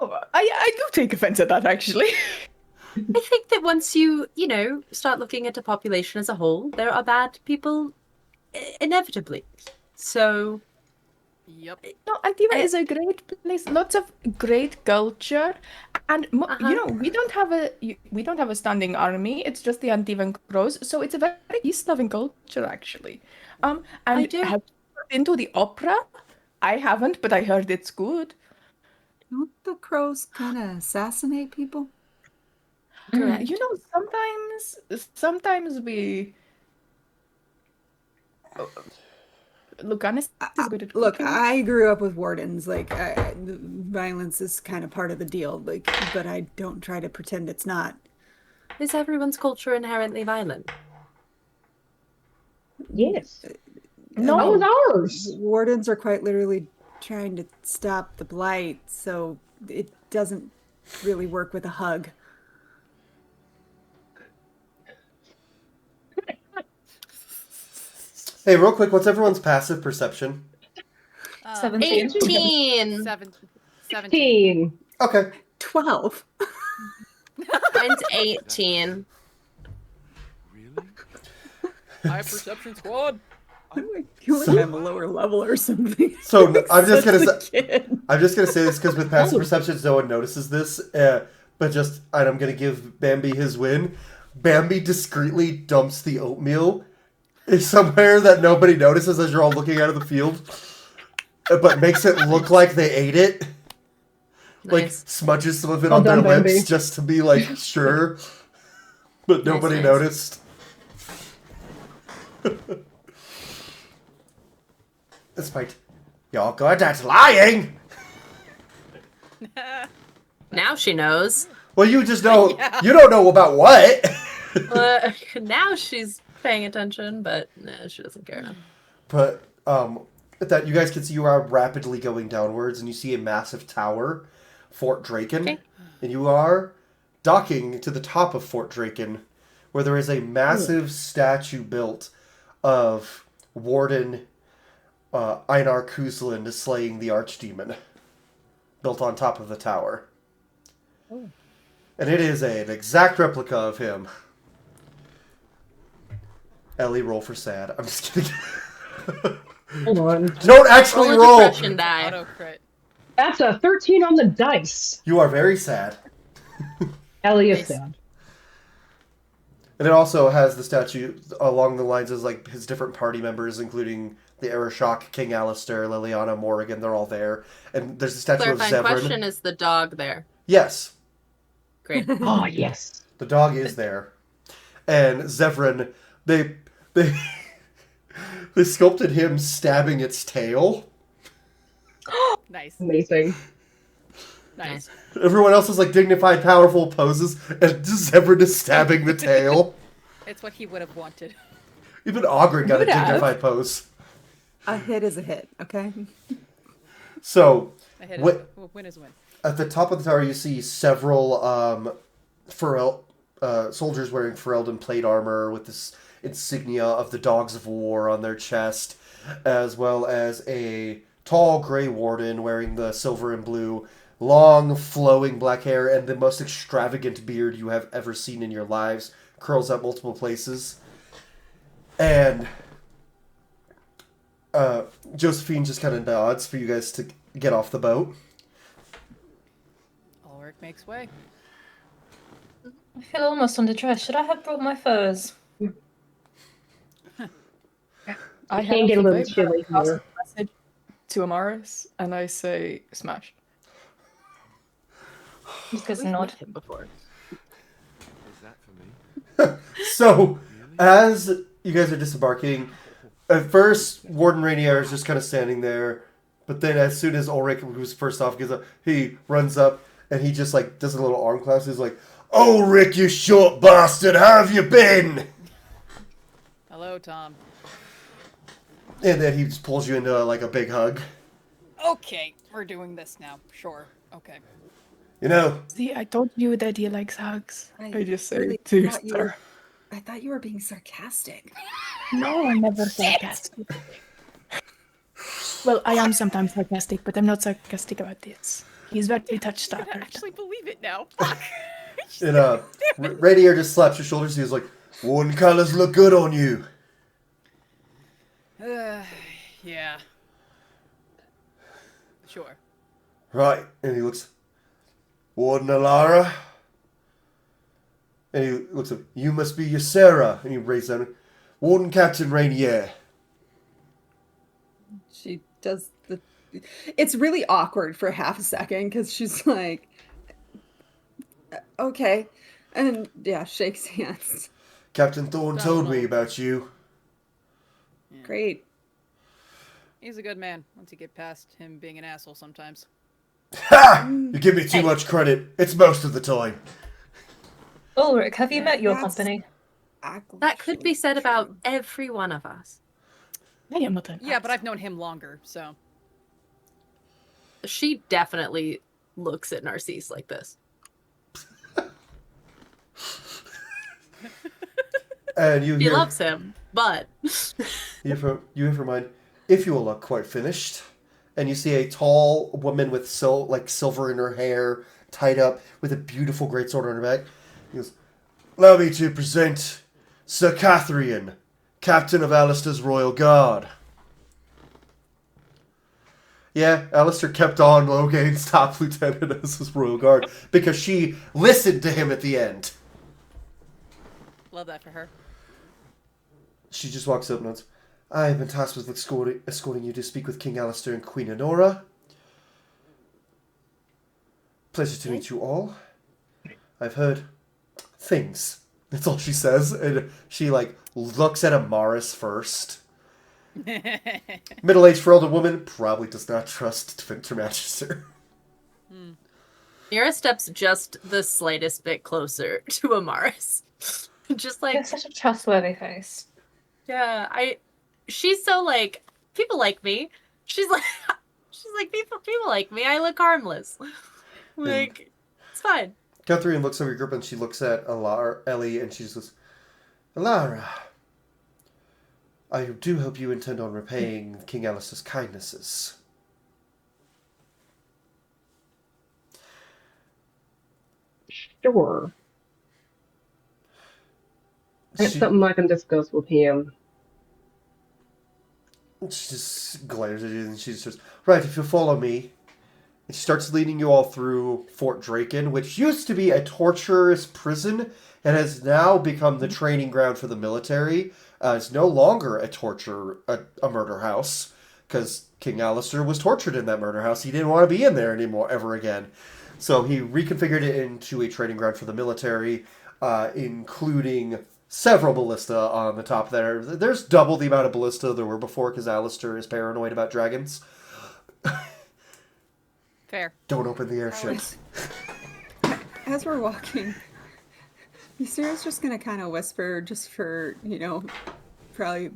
Oh, I do take offense at that, actually.
I think that once you start looking at a population as a whole, there are bad people inevitably. So,
Yep.
No, Antiva is a great place. Lots of great culture, and we don't have a standing army. It's just the Antivan Crows, so it's a very peace-loving culture, actually. And
I do.
have you been to the opera? I haven't, but I heard it's good.
Don't the crows kind of assassinate people?
correct.
You know, sometimes we. Look, honest.
Look, I grew up with wardens. Like, violence is kind of part of the deal. Like, but I don't try to pretend it's not.
Is everyone's culture inherently violent?
yes.
No.
That was ours.
Wardens are quite literally trying to stop the blight, so it doesn't really work with a hug.
Hey, real quick, what's everyone's passive perception?
17.
18.
17.
15.
Okay.
12.
Mine's 18.
High perception squad.
I feel like I'm a lower level or something.
So I'm just
Such
gonna
a kid.
I'm just gonna say this because with passive perceptions, no one notices this. But just, and I'm gonna give Bambi his win. Bambi discreetly dumps the oatmeal somewhere that nobody notices as you're all looking out of the field, but makes it look like they ate it. Like
Nice.
smudges some of it
Well
on their
done, Bambi.
lips just to be like sure, but nobody
nice.
noticed. Despite you're good at lying.
Now she knows.
Well, you just know you don't know about what.
Now she's paying attention, but nah, she doesn't care now.
But that you guys can see you are rapidly going downwards, and you see a massive tower, Fort Draken,
Okay.
and you are docking to the top of Fort Draken, where there is a massive statue built of Warden Einar Kuzlund slaying the Archdemon, built on top of the tower. And it is an exact replica of him. Ellie, roll for sad. I'm just kidding.
Hold on.
Don't actually
Roll a
roll.
depression die.
Auto crit.
That's a 13 on the dice.
You are very sad.
Ellie is
Nice.
sad.
And it also has the statue along the lines of like his different party members, including the Arashok, King Alistair, Liliana, Morrigan. They're all there. And there's a statue
Clarifying
of Zevran.
question, is the dog there?
Yes.
Great.
Oh, yes.
The dog is there. And Zevran, they they sculpted him stabbing its tail.
Nice.
Amazing.
Nice.
Everyone else is like dignified, powerful poses, and Zevran is stabbing the tail.
It's what he would have wanted.
Even Ogren got a
Would have.
dignified pose.
A hit is a hit, okay?
So,
A hit win is a win.
at the top of the tower, you see several soldiers wearing Ferelden plate armor with this insignia of the Dogs of War on their chest, as well as a tall Grey Warden wearing the silver and blue, long flowing black hair, and the most extravagant beard you have ever seen in your lives, curls out multiple places. And Josephine just kind of nods for you guys to get off the boat.
Ulrich makes way.
I feel almost underdressed. Should I have brought my furs?
I
Can't get a little chilly
pass
here.
a message to Amaris, and I say, smash.
Just goes
We've
nod.
met him before.
Is that for me?
So, as you guys are disembarking, at first, Warden Rainier is just kind of standing there, but then as soon as Ulrich, who's first off, gets up, he runs up, and he just, like, does a little arm clasp. He's like, "Ulrich, you short bastard, how have you been?"
Hello, Tom.
And then he just pulls you into, like, a big hug.
Okay, we're doing this now. Sure. Okay.
You know,
See, I told you that he likes hugs. I just say
really
to
thought you
Star.
were- I thought you were being sarcastic.
No, I'm never sarcastic. Well, I am sometimes sarcastic, but I'm not sarcastic about this. He's very touched
I
up.
actually believe it now. Fuck.
and Rainier just slaps your shoulders. He's like, "Warden colors look good on you."
Yeah. Sure.
Right, and he looks, "Warden Alara?" And he looks up, "You must be Ysera." And he raises down, "Warden Captain Rainier."
She does the. It's really awkward for half a second because she's like, okay. And yeah, shakes hands.
"Captain Thorne told me about you."
Great.
He's a good man once you get past him being an asshole sometimes.
Ha! You give me too much credit. It's most of the time.
Ulrich, have you met your
That's-
company?
That could be said about every one of us.
I am not an
Yeah, but I've known him longer, so.
She definitely looks at Narcisse like this.
And you
She
hear,
loves him, but
you hear from mine, "If you will look quite finished." And you see a tall woman with silver in her hair, tied up with a beautiful greatsword on her back. He goes, "Allow me to present Sir Cathrian, Captain of Alistair's Royal Guard." Yeah, Alistair kept on Logain's top lieutenant as his Royal Guard because she listened to him at the end.
Love that for her.
She just walks up and nods. "I have been tasked with escorting you to speak with King Alistair and Queen Honora. Pleasure to meet you all. I've heard things." That's all she says. And she, looks at Amaris first. Middle-aged Ferelden woman probably does not trust Finter Magister.
Mira steps just the slightest bit closer to Amaris. Just
You have such a trustworthy face.
yeah, she's so people like me. She's like people like me. I look harmless. It's fine.
Catherine looks over your group and she looks at Ellie and she just goes, "Alara, I do hope you intend on repaying King Alistair's kindnesses."
Sure. It's
She
something I can discuss with him.
just glares at you and she just says, "Right, if you follow me." And she starts leading you all through Fort Draken, which used to be a torturous prison It has now become the training ground for the military. It's no longer a murder house, because King Alistair was tortured in that murder house. He didn't want to be in there anymore, ever again. So he reconfigured it into a training ground for the military, including several ballista on the top there. There's double the amount of ballista there were before, because Alistair is paranoid about dragons.
Fair.
Don't open the airship.
As we're walking, Sarah's just gonna kind of whisper, just for, probably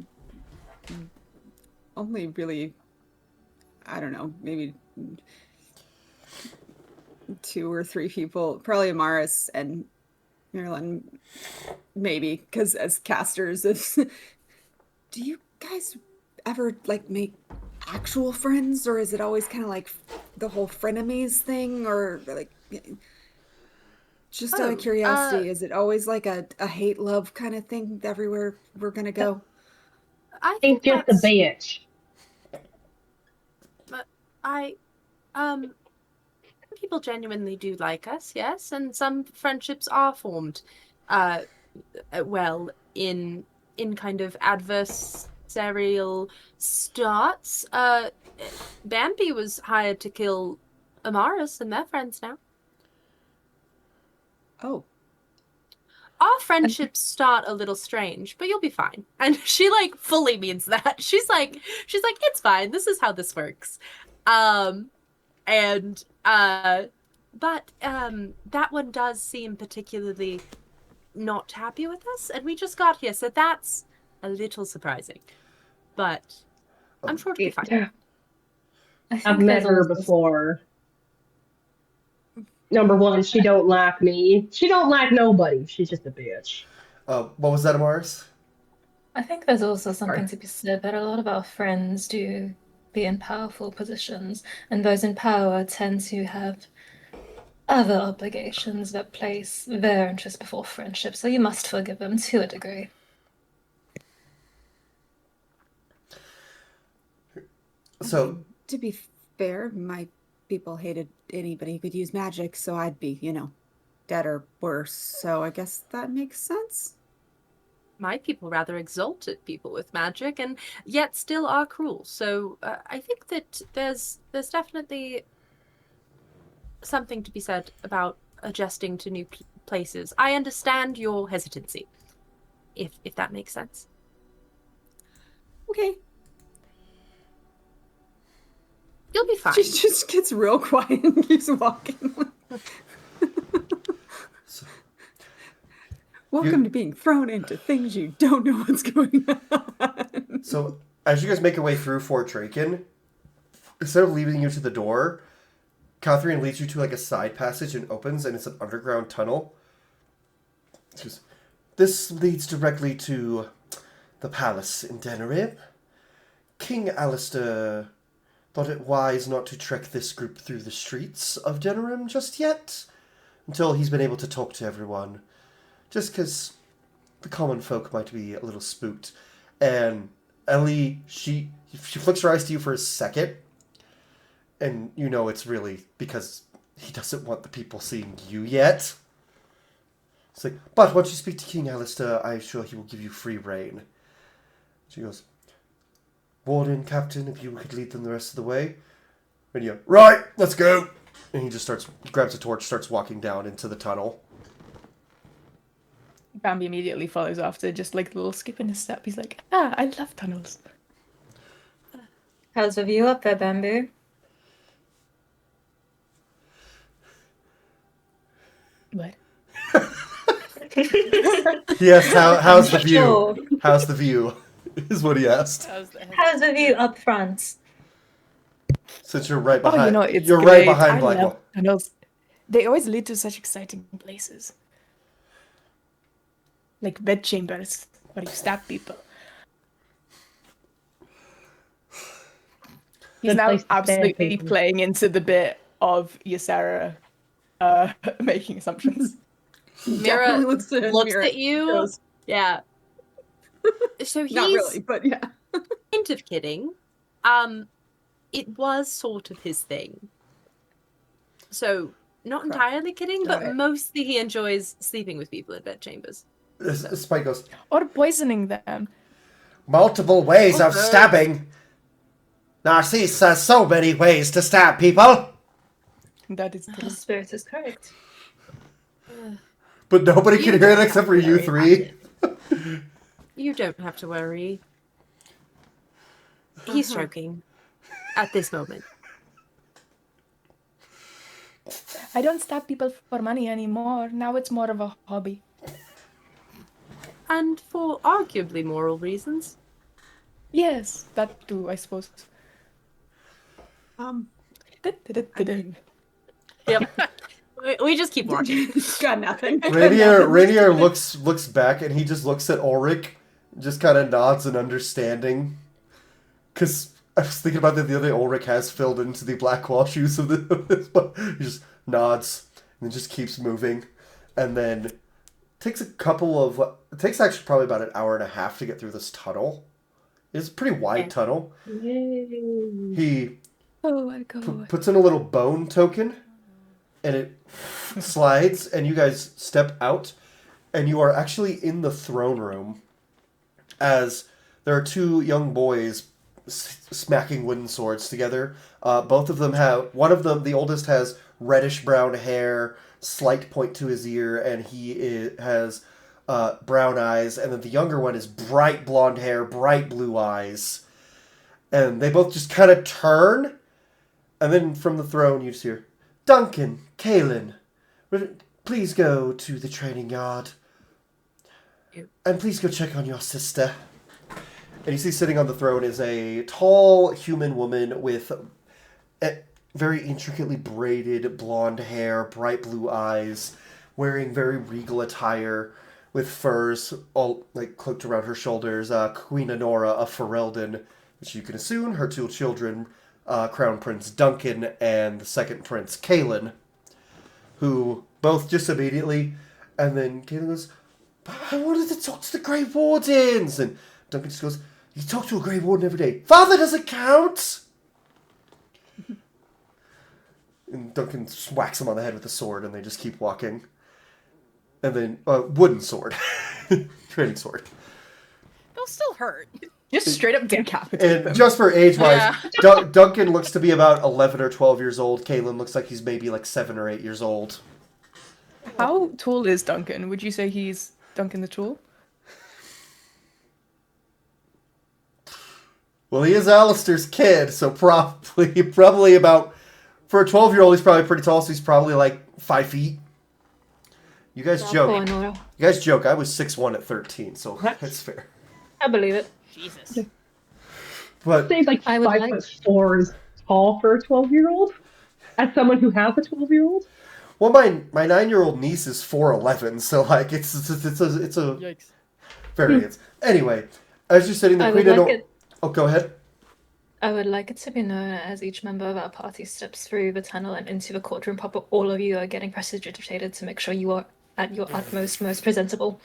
only really, I don't know, maybe 2 or 3 people, probably Amaris and Marilyn, maybe, because as casters, do you guys ever make actual friends, or is it always kind of like the whole frenemies thing, or just out of curiosity, is it always like a hate-love kind of thing everywhere we're gonna go?
I
Ain't
think
just a bitch.
But people genuinely do like us, yes, and some friendships are formed, well, in kind of adversarial starts. Bambi was hired to kill Amaris, and they're friends now.
Oh.
Our friendships start a little strange, but you'll be fine. And she fully means that. She's like, it's fine. This is how this works. But that one does seem particularly not happy with us, and we just got here, so that's a little surprising. But I'm sure it'll be fine.
I've met her before. Number one, she don't like me. She don't like nobody. She's just a bitch.
What was that, Amaris?
I think there's also something to be said that a lot of our friends do be in powerful positions, and those in power tend to have other obligations that place their interests before friendship, so you must forgive them to a degree.
So,
to be fair, my people hated anybody who could use magic, so I'd be, dead or worse. So I guess that makes sense.
My people rather exalted people with magic, and yet still are cruel. So I think that there's definitely something to be said about adjusting to new places. I understand your hesitancy, if that makes sense.
Okay.
You'll be fine.
She just gets real quiet and keeps walking. Welcome to being thrown into things you don't know what's going on.
So, as you guys make your way through Fort Draken, instead of leading you to the door, Catherine leads you to a side passage and opens, and it's an underground tunnel. This leads directly to the palace in Denerim. King Alistair thought it wise not to trek this group through the streets of Denerim just yet, until he's been able to talk to everyone. Just because the common folk might be a little spooked. And Ellie, she flicks her eyes to you for a second, and it's really because he doesn't want the people seeing you yet. It's like, but once you speak to King Alistair, I'm sure he will give you free reign. She goes, Warden, Captain, if you could lead them the rest of the way. And you, right, let's go. And he just grabs a torch, starts walking down into the tunnel.
Bambi immediately follows after, just a little skip in his step. He's like, I love tunnels.
How's the view up there, Bamboo?
What?
Yes, how's the view? Sure. How's the view? Is what he asked.
How's the view up front?
Since you're right behind,
it's
you're
great.
right behind
I
Blackwell.
love tunnels. They always lead to such exciting places. Like bedchambers, where you stab people. He's now absolutely playing into the bit of Ysera making assumptions.
Mira looks at you.
Goes,
yeah. So he's
not really, but yeah.
kind of kidding. It was sort of his thing. So not entirely kidding, but
Okay.
mostly he enjoys sleeping with people in bedchambers.
Spike goes,
Or poisoning them.
multiple ways of
Okay.
stabbing. Narcisse has so many ways to stab people.
That is
The
true.
spirit is correct.
But nobody can
You
hear it
don't
except
have
for
to
you
worry
three.
about it. You don't have to worry. He's joking at this moment.
I don't stab people for money anymore. Now it's more of a hobby.
And for arguably moral reasons.
Yes, that too, I suppose.
Yep. We just keep watching.
Got nothing.
Rainier looks back and he just looks at Ulrich, just kind of nods in understanding. Because I was thinking about that the other day. Ulrich has filled into the black wall shoes of this, but he just nods and then just keeps moving, and then takes a couple of. It takes actually probably about an hour and a half to get through this tunnel. It's a pretty wide tunnel.
Yay.
He
Oh my god.
puts in a little bone token, and it slides, and you guys step out, and you are actually in the throne room, as there are two young boys smacking wooden swords together. Both of them have, one of them, the oldest, has reddish brown hair, slight point to his ear, and has brown eyes, and then the younger one is bright blonde hair, bright blue eyes. And they both just kind of turn, and then from the throne you just hear, Duncan, Kaelin, please go to the training yard. And please go check on your sister. And you see sitting on the throne is a tall human woman with very intricately braided blonde hair, bright blue eyes, wearing very regal attire with furs all like cloaked around her shoulders. Queen Honora of Ferelden, which you can assume her two children, Crown Prince Duncan and the second Prince Kaelin, who both just immediately, and then Kaelin goes, I wanted to talk to the Grey Wardens, and Duncan just goes, you talk to a Grey Warden every day. Father doesn't count! And Duncan whacks him on the head with a sword, and they just keep walking. And then, wooden sword. Training sword.
They'll still hurt.
Just straight up decapitate them.
And just for age-wise, Duncan looks to be about 11 or 12 years old. Kaelin looks like he's maybe like 7 or 8 years old.
How tall is Duncan? Would you say he's Duncan the Tall?
Well, he is Alistairs' kid, so probably about, for a 12-year-old, he's probably pretty tall, so he's probably like 5 feet. You guys joke.
Poor Nora.
You guys joke. I was 6'1" at 13, so that's fair.
I believe it.
Jesus.
But
Say like
I would
5'4" is tall for a 12-year-old. As someone who has a 12-year-old.
well, my 9-year-old niece is 4'11", so like it's a
Yikes.
variance. Anyway, as you're sitting there,
I
Queen
would
Honora.
like it.
Oh, go ahead.
I would like it to be known as each member of our party steps through the tunnel and into the courtroom proper, all of you are getting prestidigitated to make sure you are at your utmost, most presentable.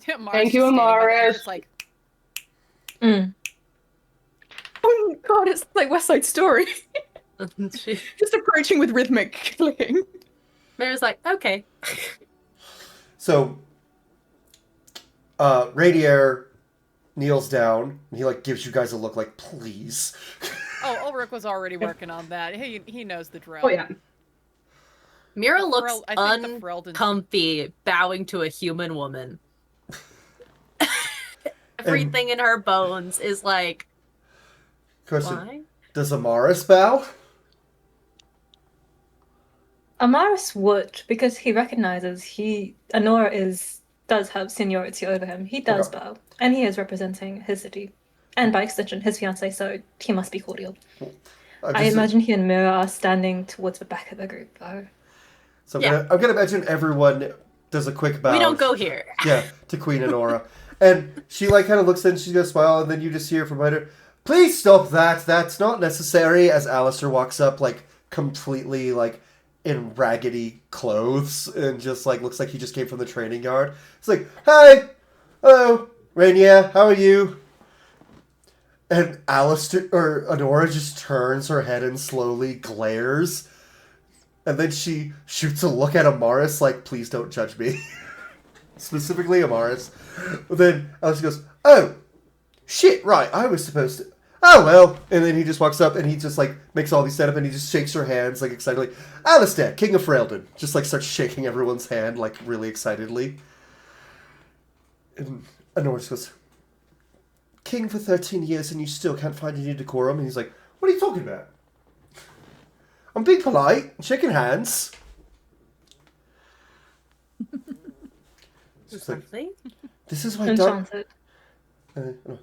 Yeah, Mars
Thank you,
just standing by there,
Amaris.
just like,
Mm.
Oh god, it's like West Side Story.
She-
Just approaching with rhythmic clicking.
Mary's like, okay.
So, Radiair kneels down, and he like gives you guys a look like, please.
oh, Ulrich was already working on that. He knows the drill.
Oh yeah.
Mira
The
looks
Ferel- I think the Fereldans-
uncomfy bowing to a human woman. Everything in her bones is like,
Question:
why?
Does Amaris bow?
Amaris would, because he recognizes Anora does have seniority over him. He does
Okay.
bow, and he is representing his city, and by extension, his fiancée. So he must be cordial. I imagine he and Mira are standing towards the back of the group, though.
So
Yeah.
I'm gonna imagine everyone does a quick bow.
We don't go here.
Yeah, to Queen Honora. And she like kind of looks in, she's gonna smile, and then you just hear from behind her, please stop that, that's not necessary, as Alistair walks up like completely like in raggedy clothes and just like looks like he just came from the training yard. It's like, hi, hello, Rainier, how are you? And Alistair or Honora just turns her head and slowly glares And then she shoots a look at Amaris like, please don't judge me. Specifically Amaris. But then Alistair goes, oh, shit, right, I was supposed to... Oh, well. And then he just walks up and he just, like, makes all these setup and he just shakes her hands, like, excitedly. Alistair, King of Ferelden. Just, like, starts shaking everyone's hand, like, really excitedly. And Honora just goes, King for 13 years and you still can't find any decorum? And he's like, what are you talking about? I'm being polite, shaking hands. It's like, this is why
Enchanted.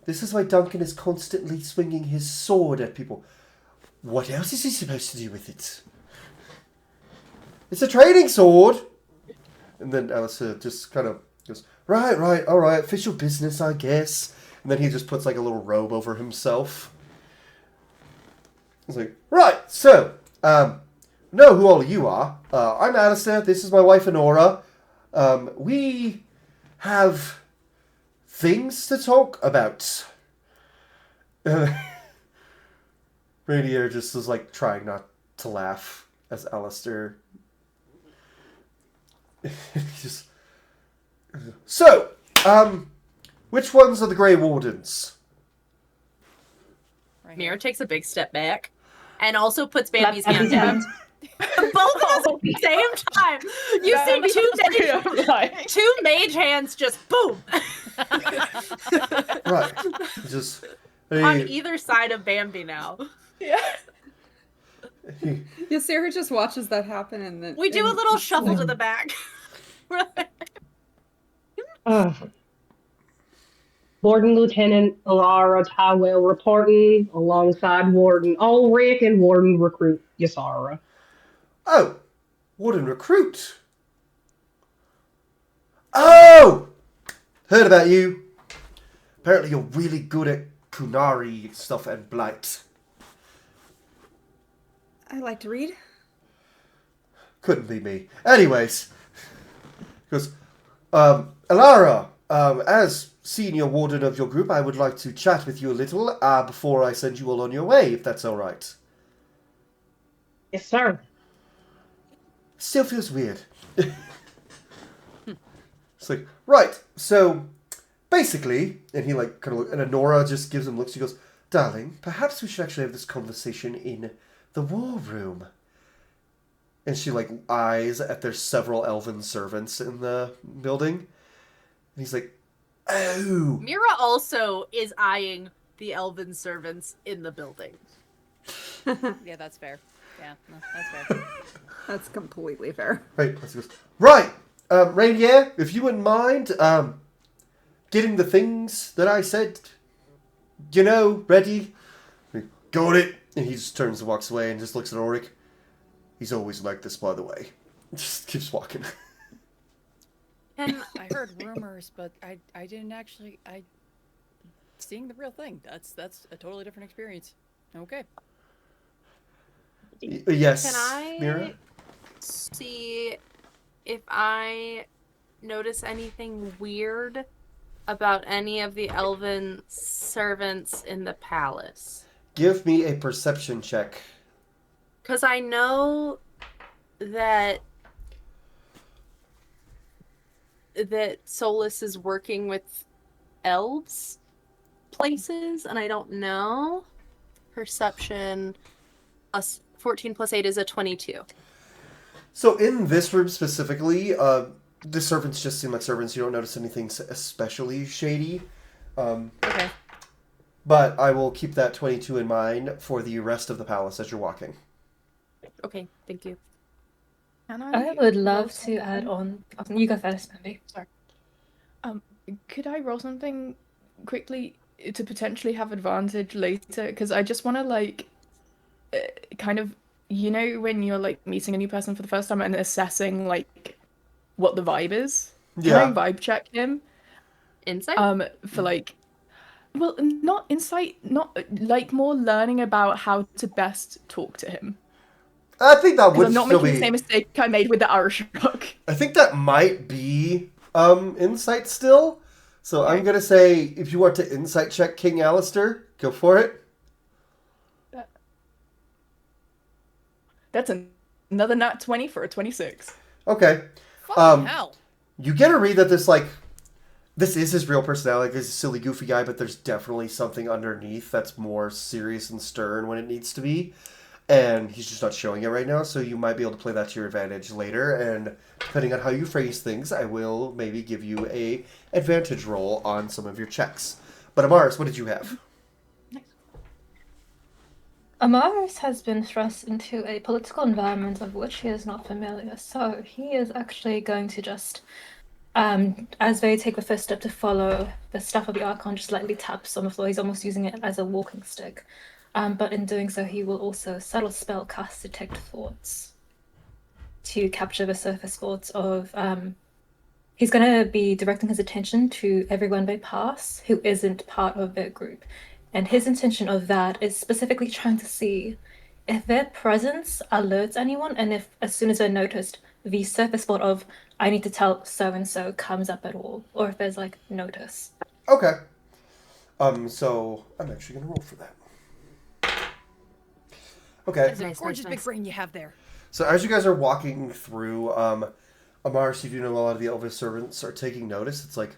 this is why Duncan is constantly swinging his sword at people. What else is he supposed to do with it? It's a training sword. And then Alistair just kind of goes, right, all right, official business, I guess. And then he just puts like a little robe over himself. He's like, right, so, know who all of you are. I'm Alistair, this is my wife Honora. We have things to talk about. Rainier just is like trying not to laugh as Alistair. Just... So, which ones are the Grey Wardens?
Right
Mira
here.
takes a big step back and also puts Bambi's hand down. Both of us at the same time. You see two mage hands just boom.
Right. Just
On either side of Bambi now.
Yeah, Sarah just watches that happen and then...
We do a little shuffle to the back.
Warden Lieutenant Alara Tywell reporting alongside Warden Ulrich and Warden Recruit Ysara.
Oh, Warden Recruit. Oh! Heard about you. Apparently you're really good at Kunari stuff and Blight.
I like to read.
Couldn't be me. Anyways. Because, Alara, as senior warden of your group, I would like to chat with you a little before I send you all on your way, if that's all right.
Yes, sir.
Still feels weird. It's like, right, so basically, and he like kind of, and Honora just gives him looks. She goes, darling, perhaps we should actually have this conversation in the war room. And she like eyes at their several elven servants in the building. And he's like, oh.
Mira also is eyeing the elven servants in the building.
Yeah, that's fair. Yeah, no, that's fair.
That's completely fair.
Right, let's go. Right, Rainier, if you wouldn't mind, getting the things that I said, ready. Got it. And he just turns and walks away and just looks at Ulrich. He's always like this, by the way. Just keeps walking.
And
I heard rumors, but I didn't actually. Seeing the real thing. That's a totally different experience. Okay.
Yes.
Can I
Mira?
see if I notice anything weird about any of the elven servants in the palace?
Give me a perception check.
Because I know that Solus is working with elves places, and I don't know. Perception plus 14 plus 8 is a 22.
So in this room specifically, the servants just seem like servants. You don't notice anything especially shady.
Okay.
But I will keep that 22 in mind for the rest of the palace as you're walking.
Okay, thank you.
I would love to add on. You go first, maybe. Sorry.
Could I roll something quickly to potentially have advantage later? Because I just want to kind of, when you're like meeting a new person for the first time and assessing like what the vibe is.
Yeah.
Can I vibe check him?
Insight?
For well, not insight, not like more learning about how to best talk to him.
I think that would
I'm not
still
making
be...
the same mistake I made with the Irish rock.
I think that might be insight still. So I'm going to say, if you want to insight check King Alistair, go for it.
That's a Another nat 20 for a 26.
Okay.
Fucking hell.
You get a read that this is his real personality. Like, he's a silly, goofy guy, but there's definitely something underneath that's more serious and stern when it needs to be. And he's just not showing it right now, so you might be able to play that to your advantage later. And depending on how you phrase things, I will maybe give you a advantage roll on some of your checks. But Amaris, what did you have?
Amaris has been thrust into a political environment of which he is not familiar, so he is actually going to just, as they take the first step to follow, the staff of the Archon just lightly taps on the floor. He's almost using it as a walking stick. But in doing so, he will also subtle spell cast Detect Thoughts to capture the surface thoughts of. He's going to be directing his attention to everyone they pass who isn't part of their group. And his intention of that is specifically trying to see if their presence alerts anyone, and if, as soon as they're noticed, the surface thought of, I need to tell so-and-so comes up at all, or if there's, like, notice.
Okay. So I'm actually going to roll for that. Okay.
That's a gorgeous big brain you have there.
So as you guys are walking through, Amaris, you do know a lot of the Elvis servants are taking notice. It's like,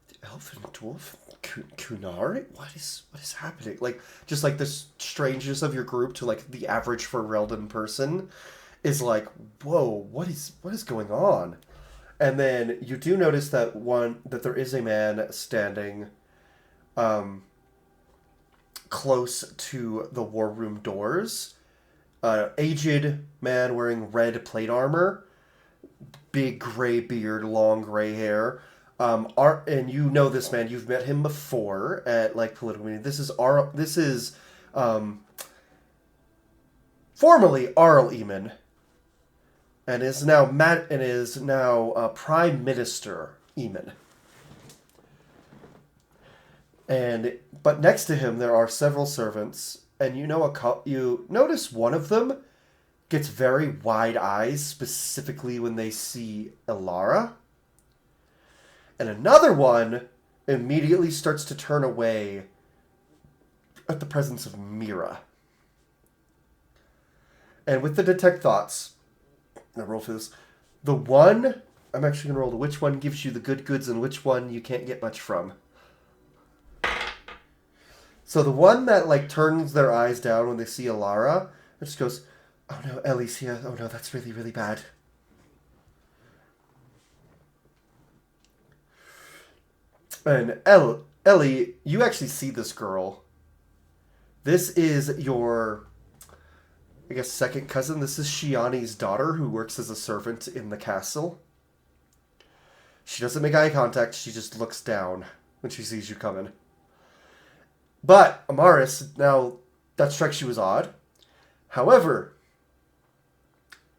the elf and dwarf? Kunari? What is happening? Like, just like the strangeness of your group to like the average Ferelden person is like, whoa, what is going on? And then you do notice that there is a man standing close to the war room doors. Aged man wearing red plate armor, big gray beard, long gray hair. And you know this man. You've met him before at like political meetings. This is formerly Arl Eamon, and is now Prime Minister Eamon. But next to him there are several servants, and you notice one of them gets very wide eyes, specifically when they see Elara. And another one immediately starts to turn away at the presence of Mira. And with the Detect Thoughts, I roll for this. The one, I'm actually going to roll which one gives you the good goods and which one you can't get much from. So the one that like turns their eyes down when they see Elara, it just goes, oh no, Ellie's here. Oh no, that's really, really bad. And Ellie, you actually see this girl. This is your, I guess, second cousin. This is Shiani's daughter who works as a servant in the castle. She doesn't make eye contact. She just looks down when she sees you coming. But Amaris, now, that strikes you as odd. However,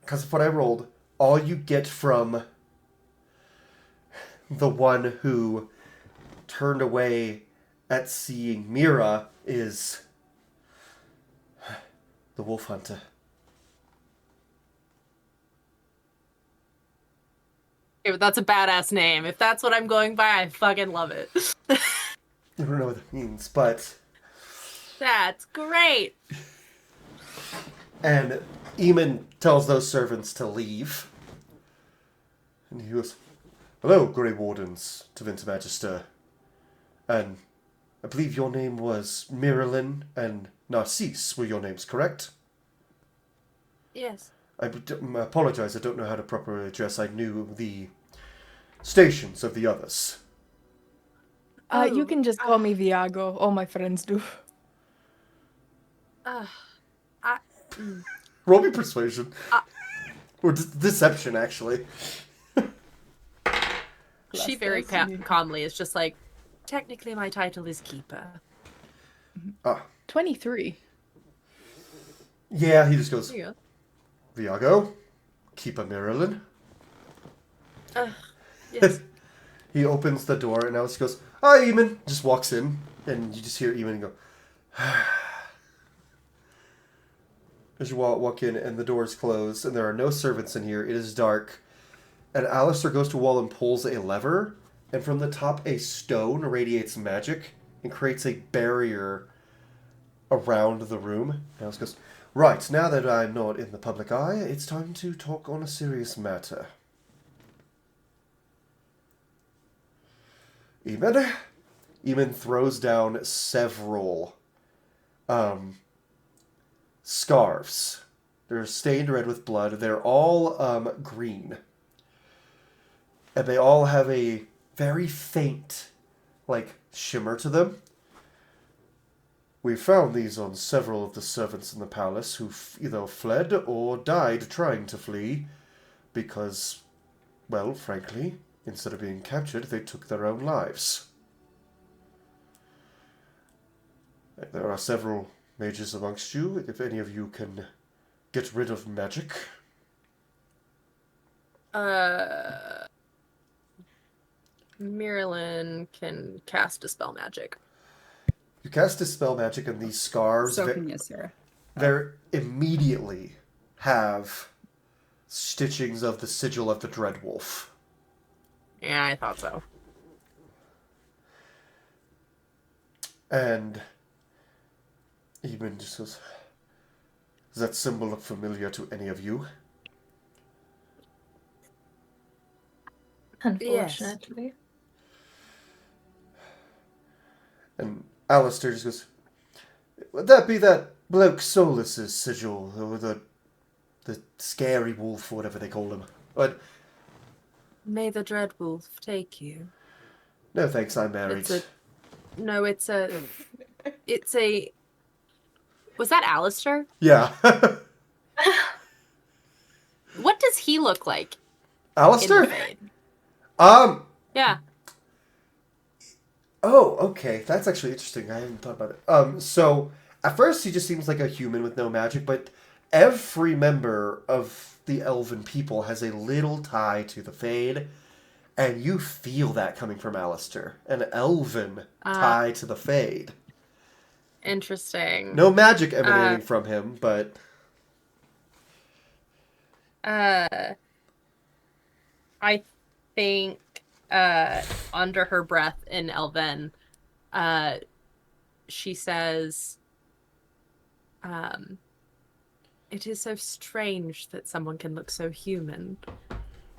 because of what I rolled, all you get from the one who turned away at seeing Mira is the Wolf Hunter.
Yeah, but that's a badass name. If that's what I'm going by, I fucking love it.
I don't know what that means, but
That's great.
And Eamon tells those servants to leave. And he goes, hello, Grey Wardens, to Magister. And I believe your name was Miralyn and Narcisse were your names, correct?
Yes.
I apologize, I don't know how to properly address. I knew the stations of the others.
You can just call me Viago. All my friends do.
Roll me persuasion. Or deception, actually.
She very calmly is just like, technically my title is Keeper.
23.
Yeah, he just goes,
There you go.
Viago, Keeper Miralyn.
Yes.
He opens the door and Alice goes, hi, Eamon. Just walks in and you just hear Eamon go, as you walk in and the doors close and there are no servants in here. It is dark. And Alistair goes to a wall and pulls a lever, and from the top a stone radiates magic and creates a barrier around the room. And Alice goes, Right, now that I'm not in the public eye, it's time to talk on a serious matter. Eamon? Eamon throws down several scarves. They're stained red with blood. They're all green. And they all have a very faint, shimmer to them. We found these on several of the servants in the palace who either fled or died trying to flee because, well, frankly, instead of being captured, they took their own lives. There are several mages amongst you. If any of you can get rid of magic.
Marilyn can cast Dispel Magic.
You cast Dispel Magic and these scarves...
So can you, Sarah.
They immediately have stitchings of the sigil of the Dreadwolf.
Yeah, I thought so.
And Eamon just says, does that symbol look familiar to any of you?
Unfortunately.
Yes. And Alistair just goes, would that be that bloke Solus's sigil, or the scary wolf, or whatever they call him? But
May the Dreadwolf take you.
No thanks, I'm married.
It's a... Was that Alistair?
Yeah.
What does he look like?
Alistair?
Yeah.
Oh, okay. That's actually interesting. I hadn't thought about it. So, at first he just seems like a human with no magic, but every member of the elven people has a little tie to the Fade, and you feel that coming from Alistair. An elven tie to the Fade.
Interesting.
No magic emanating from him, but...
I think, under her breath in Elven, she says, it is so strange that someone can look so human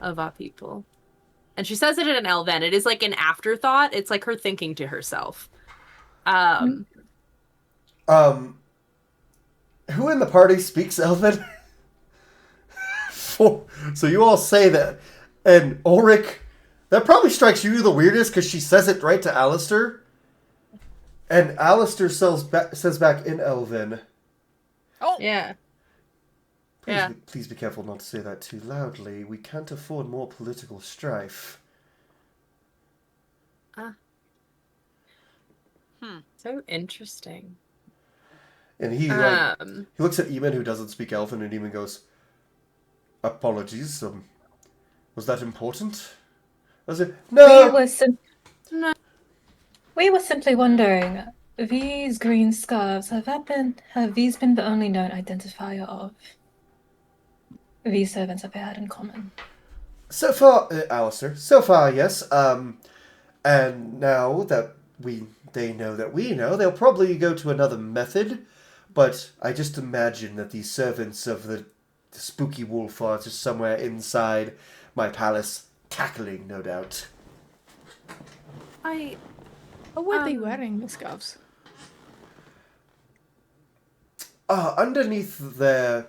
of our people. And she says it in Elven. It is like an afterthought. It's like her thinking to herself.
Who in the party speaks Elven? So you all say that. And Ulrich, that probably strikes you the weirdest because she says it right to Alistair. And Alistair says back in Elven.
Oh! Yeah.
Please be careful not to say that too loudly. We can't afford more political strife.
So interesting.
And he looks at Eamon, who doesn't speak Elven, and Eamon goes, apologies, was that important? Was it? No!
We were simply wondering, these green scarves, have these been the only known identifier of these servants that they had in common?
So far, Alistair, so far, yes. And now that they know that we know, they'll probably go to another method, but I just imagine that these servants of the spooky wolf are just somewhere inside my palace, cackling, no doubt.
What were they wearing, the scarves?
Underneath their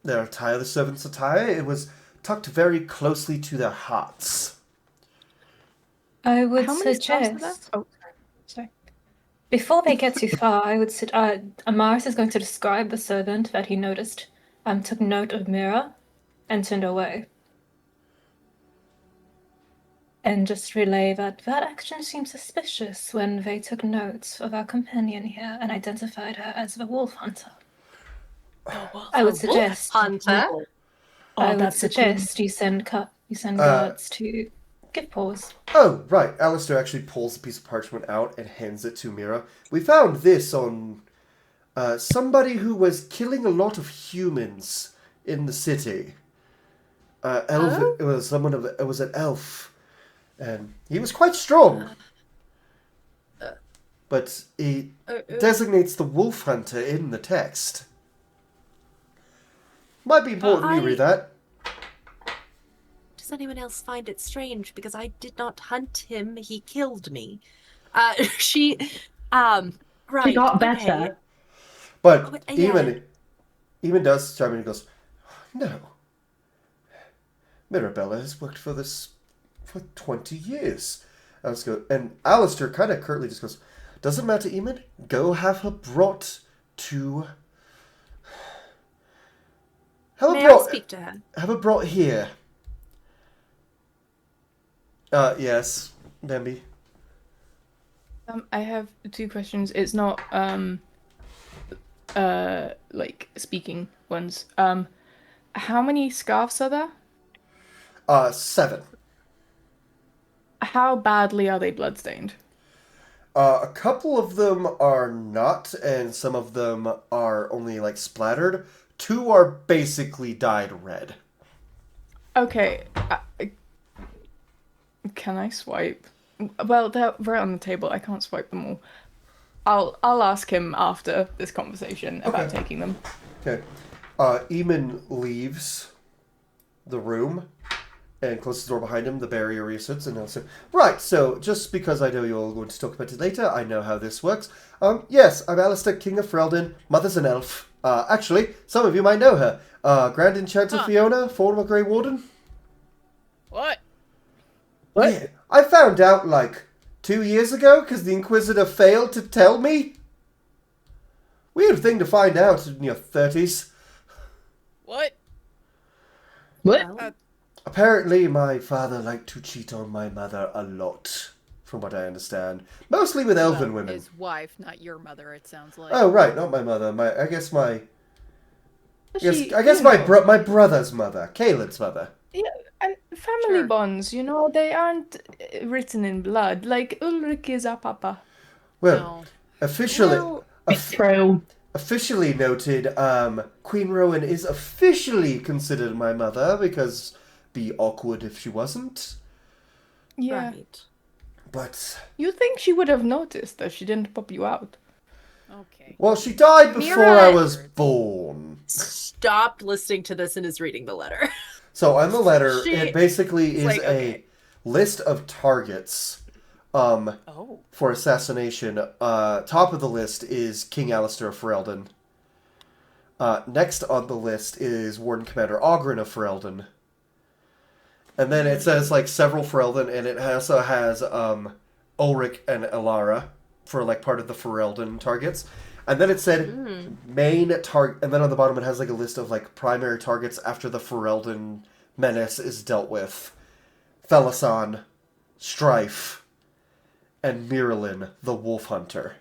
attire, the servants' attire, it was tucked very closely to their hearts.
I would
How many scarves are there?
suggest...
Oh, sorry.
Before they get too far, I would Amaris is going to describe the servant that he noticed, took note of Mira, and turned away. And just relay that action seemed suspicious when they took notes of our companion here and identified her as the wolf hunter. I would suggest...
Hunter?
I would suggest you send guards to give pause.
Oh, right. Alistair actually pulls a piece of parchment out and hands it to Mira. We found this on somebody who was killing a lot of humans in the city. It was an elf. And he was quite strong. But he designates the wolf hunter in the text. Might be important you read that.
Does anyone else find it strange? Because I did not hunt him. He killed me. She, right.
She got better.
Okay.
But
Yeah.
Eamon does chime in and goes, no. Mirabella has worked for this for 20 years. And Alistair kind of curtly just goes, doesn't matter, Eamon. Go have her brought to...
May I speak to her?
Have her brought here. Yes, Bambi.
I have 2 questions. It's not like speaking ones. How many scarves are there?
7.
How badly are they bloodstained?
A couple of them are not, and some of them are only like splattered. 2 are basically dyed red.
Okay. Can I swipe? Well, they're right on the table. I can't swipe them all. I'll ask him after this conversation about taking them.
Okay. Eamon leaves the room and closes the door behind him. The barrier resets, and he'll say, right, so just because I know you're going to talk about it later, I know how this works. Yes, I'm Alistair, King of Ferelden. Mother's an elf. Actually, some of you might know her. Grand Enchanter Fiona, former Grey Warden.
What?
Yeah, I found out like 2 years ago because the Inquisitor failed to tell me. Weird thing to find out in your 30s.
What?
What?
Apparently, my father liked to cheat on my mother a lot, from what I understand. Mostly with elven women.
His wife, not your mother, it sounds like.
Oh, right, not my mother. I guess my
She,
my brother's mother, Caelin's mother.
Yeah, and family
Sure.
bonds, they aren't written in blood. Like Ulrich is a papa.
Well,
No.
officially,
Well,
True.
officially noted, Queen Rowan is officially considered my mother because be awkward if she wasn't.
yeah.
Right.
But
You think she would have noticed that she didn't pop you out?
Okay.
well, she died before
Mira-
I was born.
Stopped listening to this and is reading the letter.
So on the letter,
She-
it basically is
like,
a
okay.
list of targets
Oh.
for assassination. Top of the list is King Alistair of Ferelden. Next on the list is Warden Commander Ogren of Ferelden. And then it says like several Ferelden, and it also has Ulrich and Elara for like part of the Ferelden targets. And then it said main target, and then on the bottom it has like a list of like primary targets after the Ferelden menace is dealt with. Thelasan, Strife, and Miralyn, the Wolf Hunter.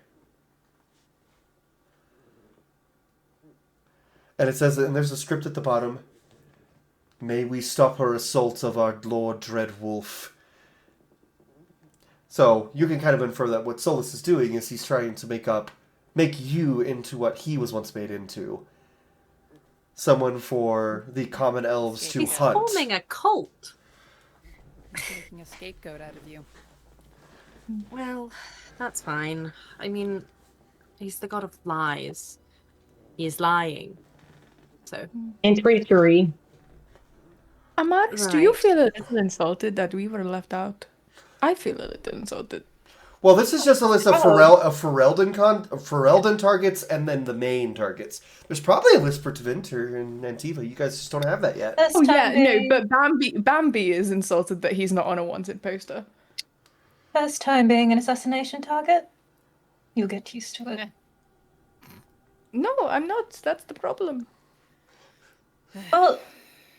And it says, and there's a script at the bottom. May we stop her assault of our Lord Dreadwolf. So you can kind of infer that what Solus is doing is he's trying to make you into what he was once made into. Someone for the common elves to
He's
hunt.
forming a cult.
Making a scapegoat out of you.
Well, that's fine. I mean, he's the god of lies. He's lying. So,
And treachery.
Amaris, do you
Right.
feel a little insulted that we were left out? I feel a little insulted.
Well, this is just a list of Ferelden targets and then the main targets. There's probably a list for Tevinter and Antiva. You guys just don't have that yet.
First
Oh yeah,
time
no,
being-
but Bambi is insulted that he's not on a wanted poster.
First time being an assassination target. You'll get used to it.
No, I'm not. That's the problem.
Well,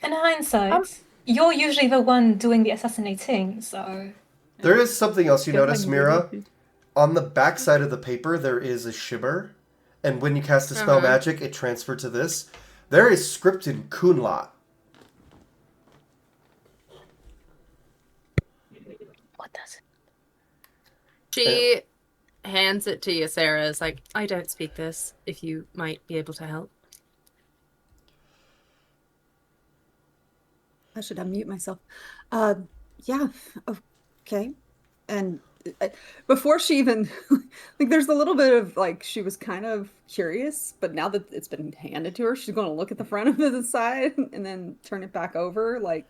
in hindsight, you're usually the one doing the assassinating, so
There is something else you
Good
notice,
thing
Mira.
we did.
On the back side of the paper, there is a shimmer. And when you cast a spell magic, it transferred to this. There is script in Kunlat.
what does it?
she hands it to you, Sarah. Is like, I don't speak this. If you might be able to help.
I should unmute myself. Yeah, okay. And before she even like there's a little bit of like she was kind of curious, but now that it's been handed to her, she's going to look at the front of the side and then turn it back over. Like,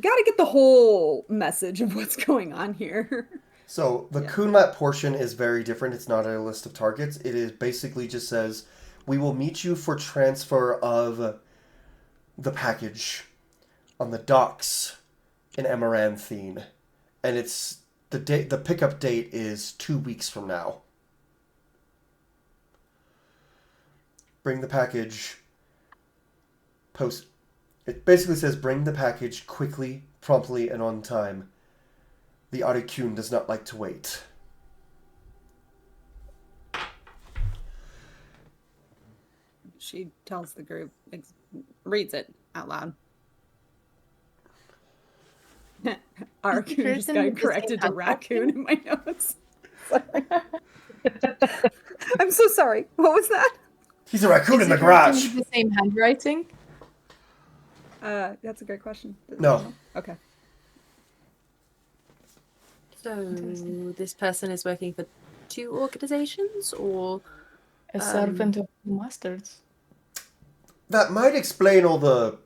got to get the whole message of what's going on here.
So the Kunlat portion is very different. It's not a list of targets. It is basically just says, we will meet you for transfer of the package on the docks in Amaranthine. And it's the pickup date is 2 weeks from now. Bring the package it basically says bring the package quickly, promptly, and on time. The Arikun does not like to wait.
She tells the group, reads it out loud. Arikun just got corrected to raccoon in my notes. I'm so sorry. What was that?
He's a raccoon in the garage.
The same handwriting?
That's a great question.
No.
Okay.
So this person is working for 2 organizations, or
A servant of masters.
That might explain all the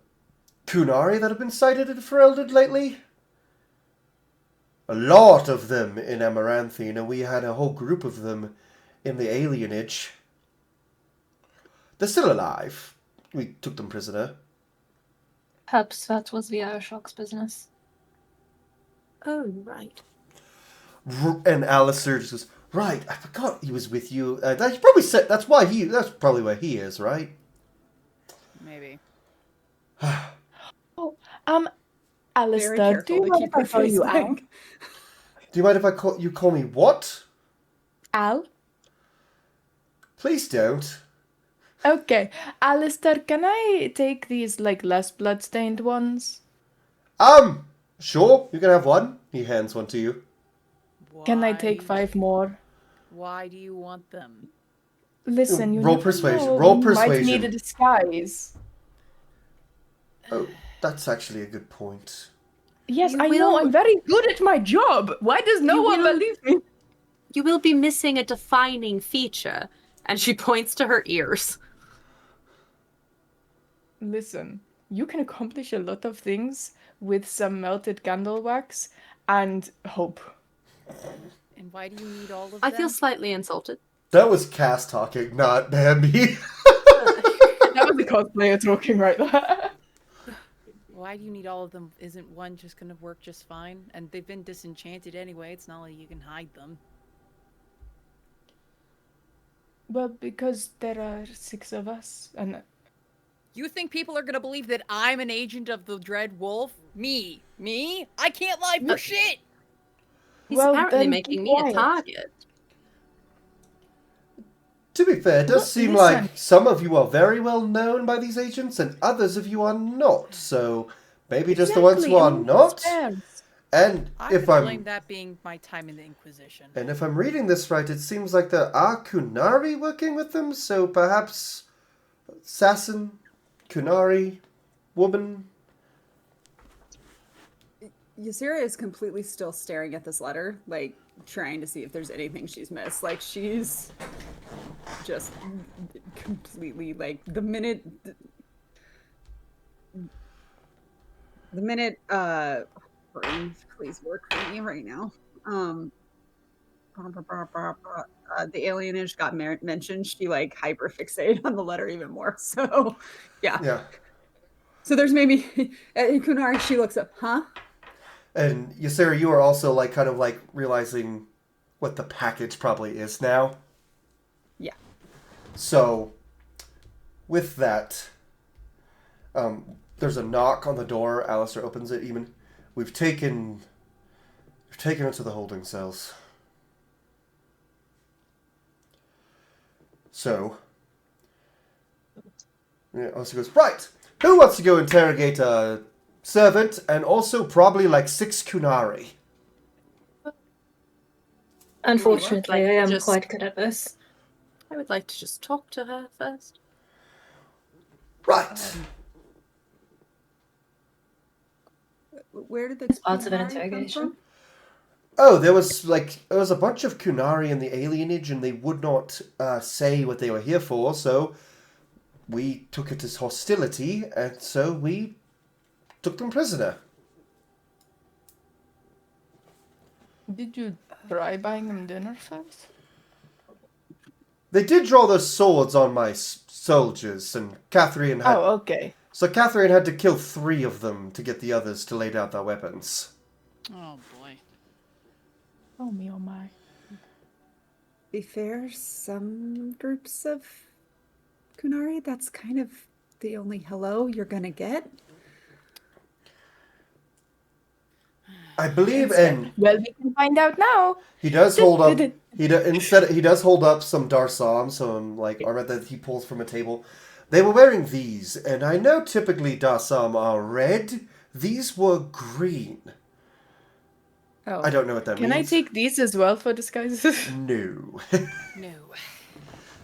Kunari that have been sighted and heralded lately. A lot of them in Amaranthine, and we had a whole group of them in the alienage. They're still alive. We took them prisoner.
Perhaps that was the Aeroshock's business.
oh right.
And Alistairs just goes, right, I forgot he was with you. He probably said that's probably where he is, right?
Maybe.
Alistair, do you mind if I call you Al?
Do you mind if I call me what?
Al?
Please don't.
Okay. Alistair, can I take these, like, less blood-stained ones?
Sure, you can have one. He hands one to you.
Can I take 5 more?
Why do you want them?
Listen, you
Roll
never
persuasion.
know.
Roll
You might
persuasion.
need a disguise.
Oh, that's actually a good point.
Yes,
You
I know.
will-
I'm very good at my job. Why does no
You
one
will-
believe me?
You will be missing a defining feature. And she points to her ears.
Listen, you can accomplish a lot of things with some melted candle wax and hope.
And why do you need all of them?
I feel slightly insulted.
That was Cass talking, not Bambi.
That was the cosplayer talking right there.
Why do you need all of them? Isn't one just gonna work just fine? And they've been disenchanted anyway. It's not like you can hide them.
Well, because there are 6 of us, and
You think people are gonna believe that I'm an agent of the Dread Wolf? Me? I can't lie for shit!
He's
Well,
apparently
then
making
be
me a
quiet.
target.
To be fair, it does
Look,
seem
listen.
like some of you are very well known by these agents, and others of you are not. So maybe just the ones who are
Exactly,
not.
and
And
I
if
would blame
I'm
that being my time in the Inquisition.
and if I'm reading this right, it seems like there are Kunari working with them. So perhaps assassin, Kunari, woman.
Ysera is completely still staring at this letter, like trying to see if there's anything she's missed. Like she's just completely like the minute please work for me right now. The alienage got mentioned. She like hyper fixated on the letter even more. So yeah.
Yeah.
So there's maybe in Kunari she looks up, huh?
And Ysera, you are also like kind of like realizing what the package probably is now.
Yeah.
So with that, there's a knock on the door. Alistair opens it. Even we've taken her to the holding cells. So yeah, also goes, right. Who wants to go interrogate a servant and also probably like 6 Kunari?
Unfortunately, I am
Just-
quite good at this.
I would like to just talk to her first.
Right.
Where did the
It's parts of an
Kunari come
interrogation.
from?
Oh, there was a bunch of Kunari in the alienage, and they would not say what they were here for, so we took it as hostility, and so we took them prisoner.
Did you try buying them dinner first?
They did draw their swords on my soldiers, and Catherine had...
Oh, okay.
So Catherine had to kill 3 of them to get the others to lay down their weapons.
Oh boy.
Oh me, oh my.
Be fair, some groups of Kunari, that's kind of the only hello you're gonna get.
I believe, and
Well, we can find out now.
he does hold up. He does hold up some Darsam, some armor that he pulls from a table. They were wearing these, and I know typically Darsam are red. These were green.
Oh,
I don't know what that
Can
means.
I take these as well for disguises?
No.
No.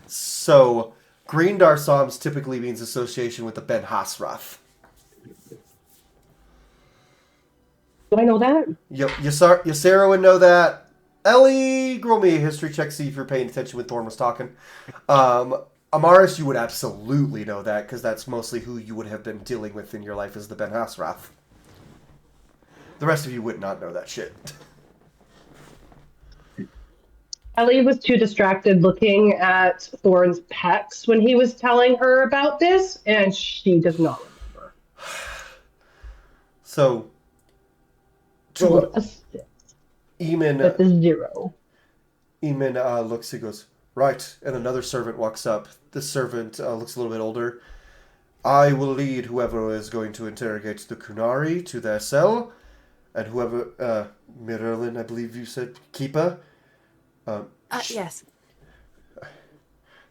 So, green Darsams typically means association with the Ben Hasrath.
Do I know that?
Ysera would know that. Ellie, roll me a history check, see if you're paying attention when Thorn was talking. Amaris, you would absolutely know that, because that's mostly who you would have been dealing with in your life as the Ben Hasrath. The rest of you would not know that shit.
Ellie was too distracted looking at Thorn's pecs when he was telling her about this, and she does not remember.
So,
Rolled a 6
Eamon,
with a 0.
Eamon looks, he goes, right, and another servant walks up. This servant looks a little bit older. I will lead whoever is going to interrogate the Kunari to their cell, and whoever, Mirelin, I believe you said, Keepa.
Yes.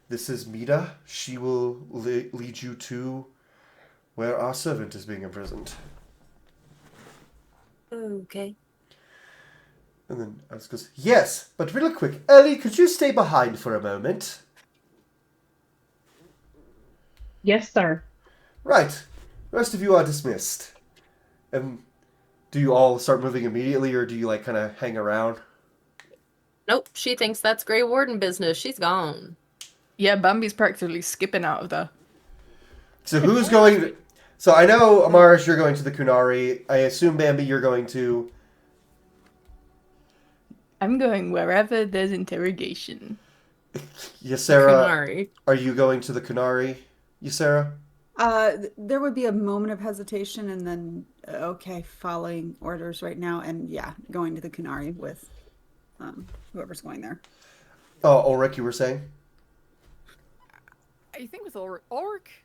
This is Mida. She will lead you to where our servant is being imprisoned.
Okay.
And then Alice goes, yes, but real quick, Ellie, could you stay behind for a moment?
Yes, sir.
Right. The rest of you are dismissed. And do you all start moving immediately, or do you, kind of hang around?
Nope, she thinks that's Grey Warden business. She's gone.
Yeah, Bambi's practically skipping out of there.
So who's going... So I know, Amaris, you're going to the Kunari. I assume, Bambi, you're going to...
I'm going wherever there's interrogation.
Ysera,
Kunari.
are you going to the Kunari, Ysera?
There would be a moment of hesitation, and then okay, following orders right now, and yeah, going to the Kunari with whoever's going there.
Oh, Ulrich, you were saying?
I think with Ulrich,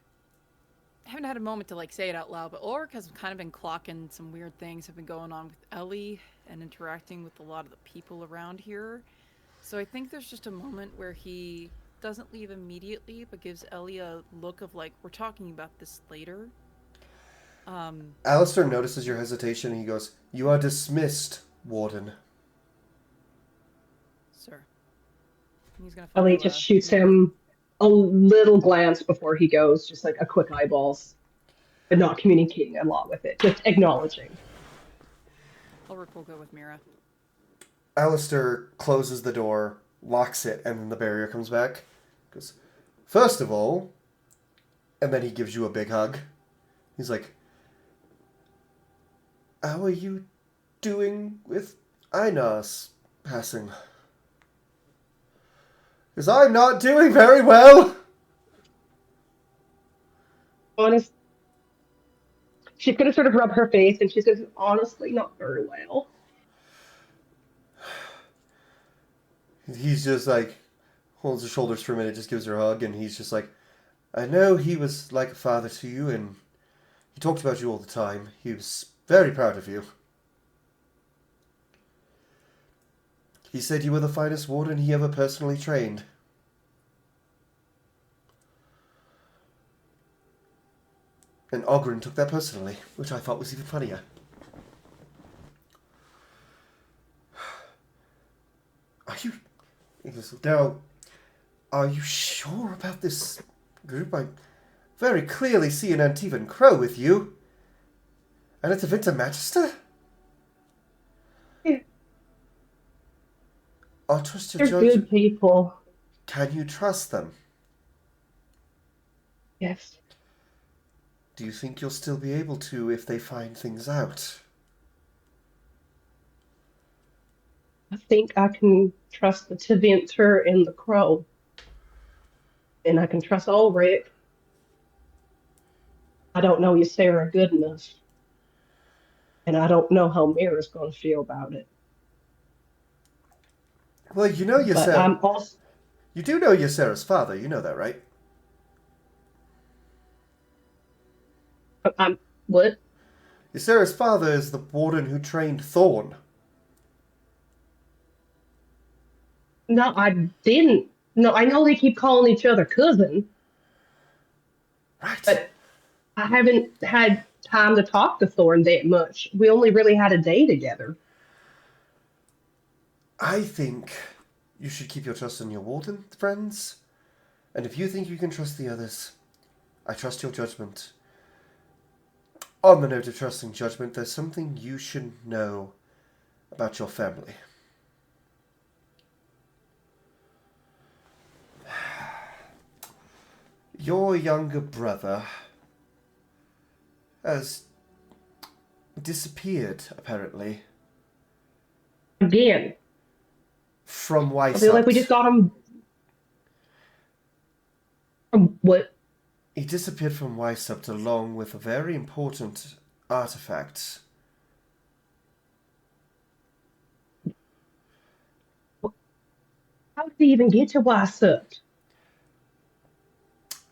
I haven't had a moment to say it out loud, but Ulrich has kind of been clocking some weird things have been going on with Ellie and interacting with a lot of the people around here. So I think there's just a moment where he doesn't leave immediately, but gives Ellie a look of we're talking about this later.
Alistair notices your hesitation and he goes, you are dismissed, Warden.
Sir. And he's gonna
Ellie just shoots him a little glance before he goes, just a quick eyeballs, but not communicating a lot with it, just acknowledging.
Ulrich will go with Mira.
Alistair closes the door, locks it, and then the barrier comes back. Goes, first of all, and then he gives you a big hug. He's like, how are you doing with Einar's passing? Because I'm not doing very well.
Honest. She's going to sort of rub her face, and she says, honestly, not very well.
He's just holds her shoulders for a minute, just gives her a hug, and he's just like, I know he was like a father to you, and he talked about you all the time. He was very proud of you. He said you were the finest warden he ever personally trained. And Ogren took that personally, which I thought was even funnier. Are you... He goes, now, are you sure about this group? I very clearly see an Antivan Crow with you. And it's a Vinter Magister? I'll trust your
They're
judgment.
good people.
Can you trust them?
Yes.
Do you think you'll still be able to if they find things out?
I think I can trust the Teventer and the Crow. And I can trust Ulrich. I don't know Ysera good enough. And I don't know how Mira's going to feel about it.
Well, you know
But I'm
Ysera.
also...
You do know Ysera's father. You know that, right?
I'm... What?
Ysera's father is the warden who trained Thorn.
No, I didn't. No, I know they keep calling each other cousin.
Right.
But I haven't had time to talk to Thorn that much. We only really had a day together.
I think you should keep your trust in your warden, friends. And if you think you can trust the others, I trust your judgment. On the note of trusting judgment, there's something you should know about your family. Your younger brother has disappeared, apparently,
Again.
from
I feel like we just
Weissapt.
got him... From what?
He disappeared from Weissapt along with a very important artifact.
How did he even get to Weissapt?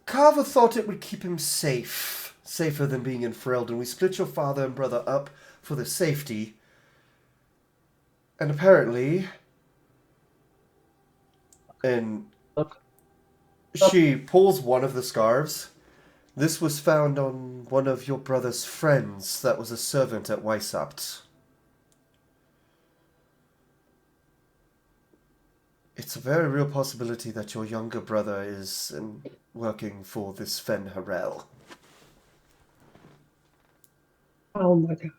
Carver thought it would keep him safe. Safer than being in Ferelden. We split your father and brother up for their safety. And apparently... And she pulls one of the scarves. This was found on one of your brother's friends that was a servant at Weissapt. It's a very real possibility that your younger brother is working for this Fen Harel.
Oh my god.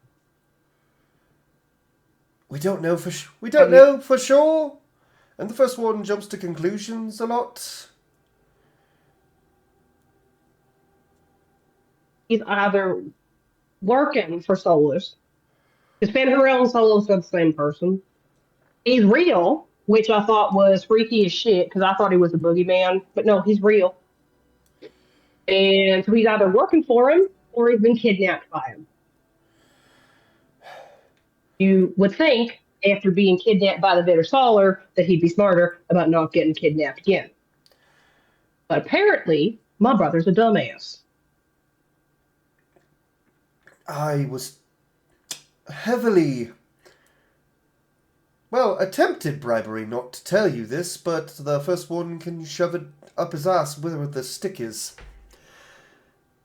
We don't know for sure. And the first warden jumps to conclusions a lot.
He's either working for Solus, because Fen Harel and Solus are the same person. He's real, which I thought was freaky as shit, because I thought he was a boogeyman. But no, he's real. And so he's either working for him, or he's been kidnapped by him. You would think, after being kidnapped by the Vittersaler, that he'd be smarter about not getting kidnapped again. But apparently, my brother's a dumbass.
I was heavily... Well, attempted bribery not to tell you this, but the first warden can shove it up his ass where the stick is.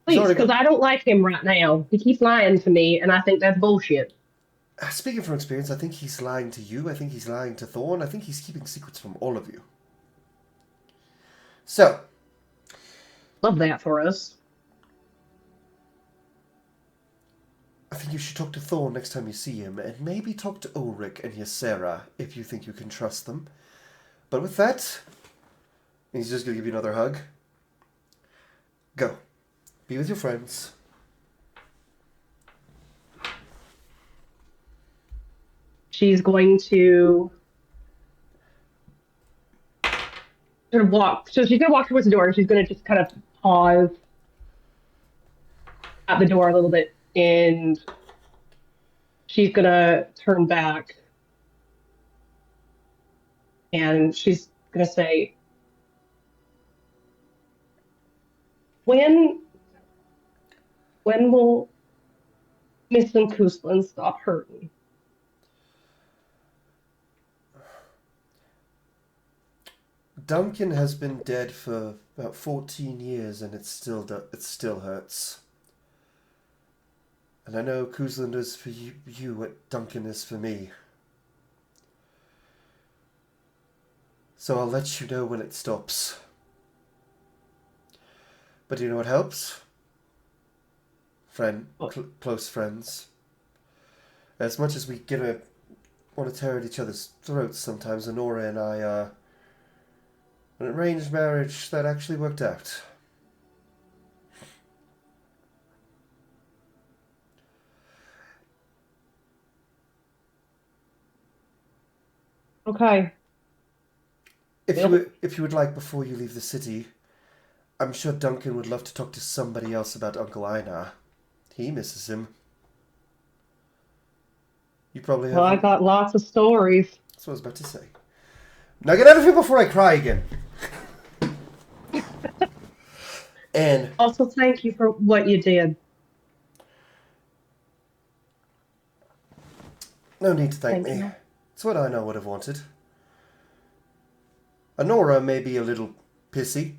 Please, because I don't like him right now. He keeps lying to me, and I think that's bullshit.
Speaking from experience, I think he's lying to you. I think he's lying to Thorn. I think he's keeping secrets from all of you. So.
Love that for us.
I think you should talk to Thorn next time you see him, and maybe talk to Ulrich and Ysera if you think you can trust them. But with that, he's just going to give you another hug. Go. Be with your friends.
She's going to sort of walk. So she's going to walk towards the door, and she's going to just kind of pause at the door a little bit, and she's going to turn back, and she's going to say, When will Miss and Kuslan stop hurting?
Duncan has been dead for about 14 years, and it still hurts. And I know Kuslan is for you what Duncan is for me. So I'll let you know when it stops. But you know what helps? Close friends. As much as we get want to tear at each other's throats sometimes. Honora and I, an arranged marriage that actually worked out.
Okay.
If you would like, before you leave the city, I'm sure Duncan would love to talk to somebody else about Uncle Einar. He misses him. You probably have...
Well, I got lots of stories.
That's what I was about to say. Now get out of here before I cry again. And...
Also, thank you for what you did.
No need to thank me. It's what Einar would have wanted. Honora may be a little pissy,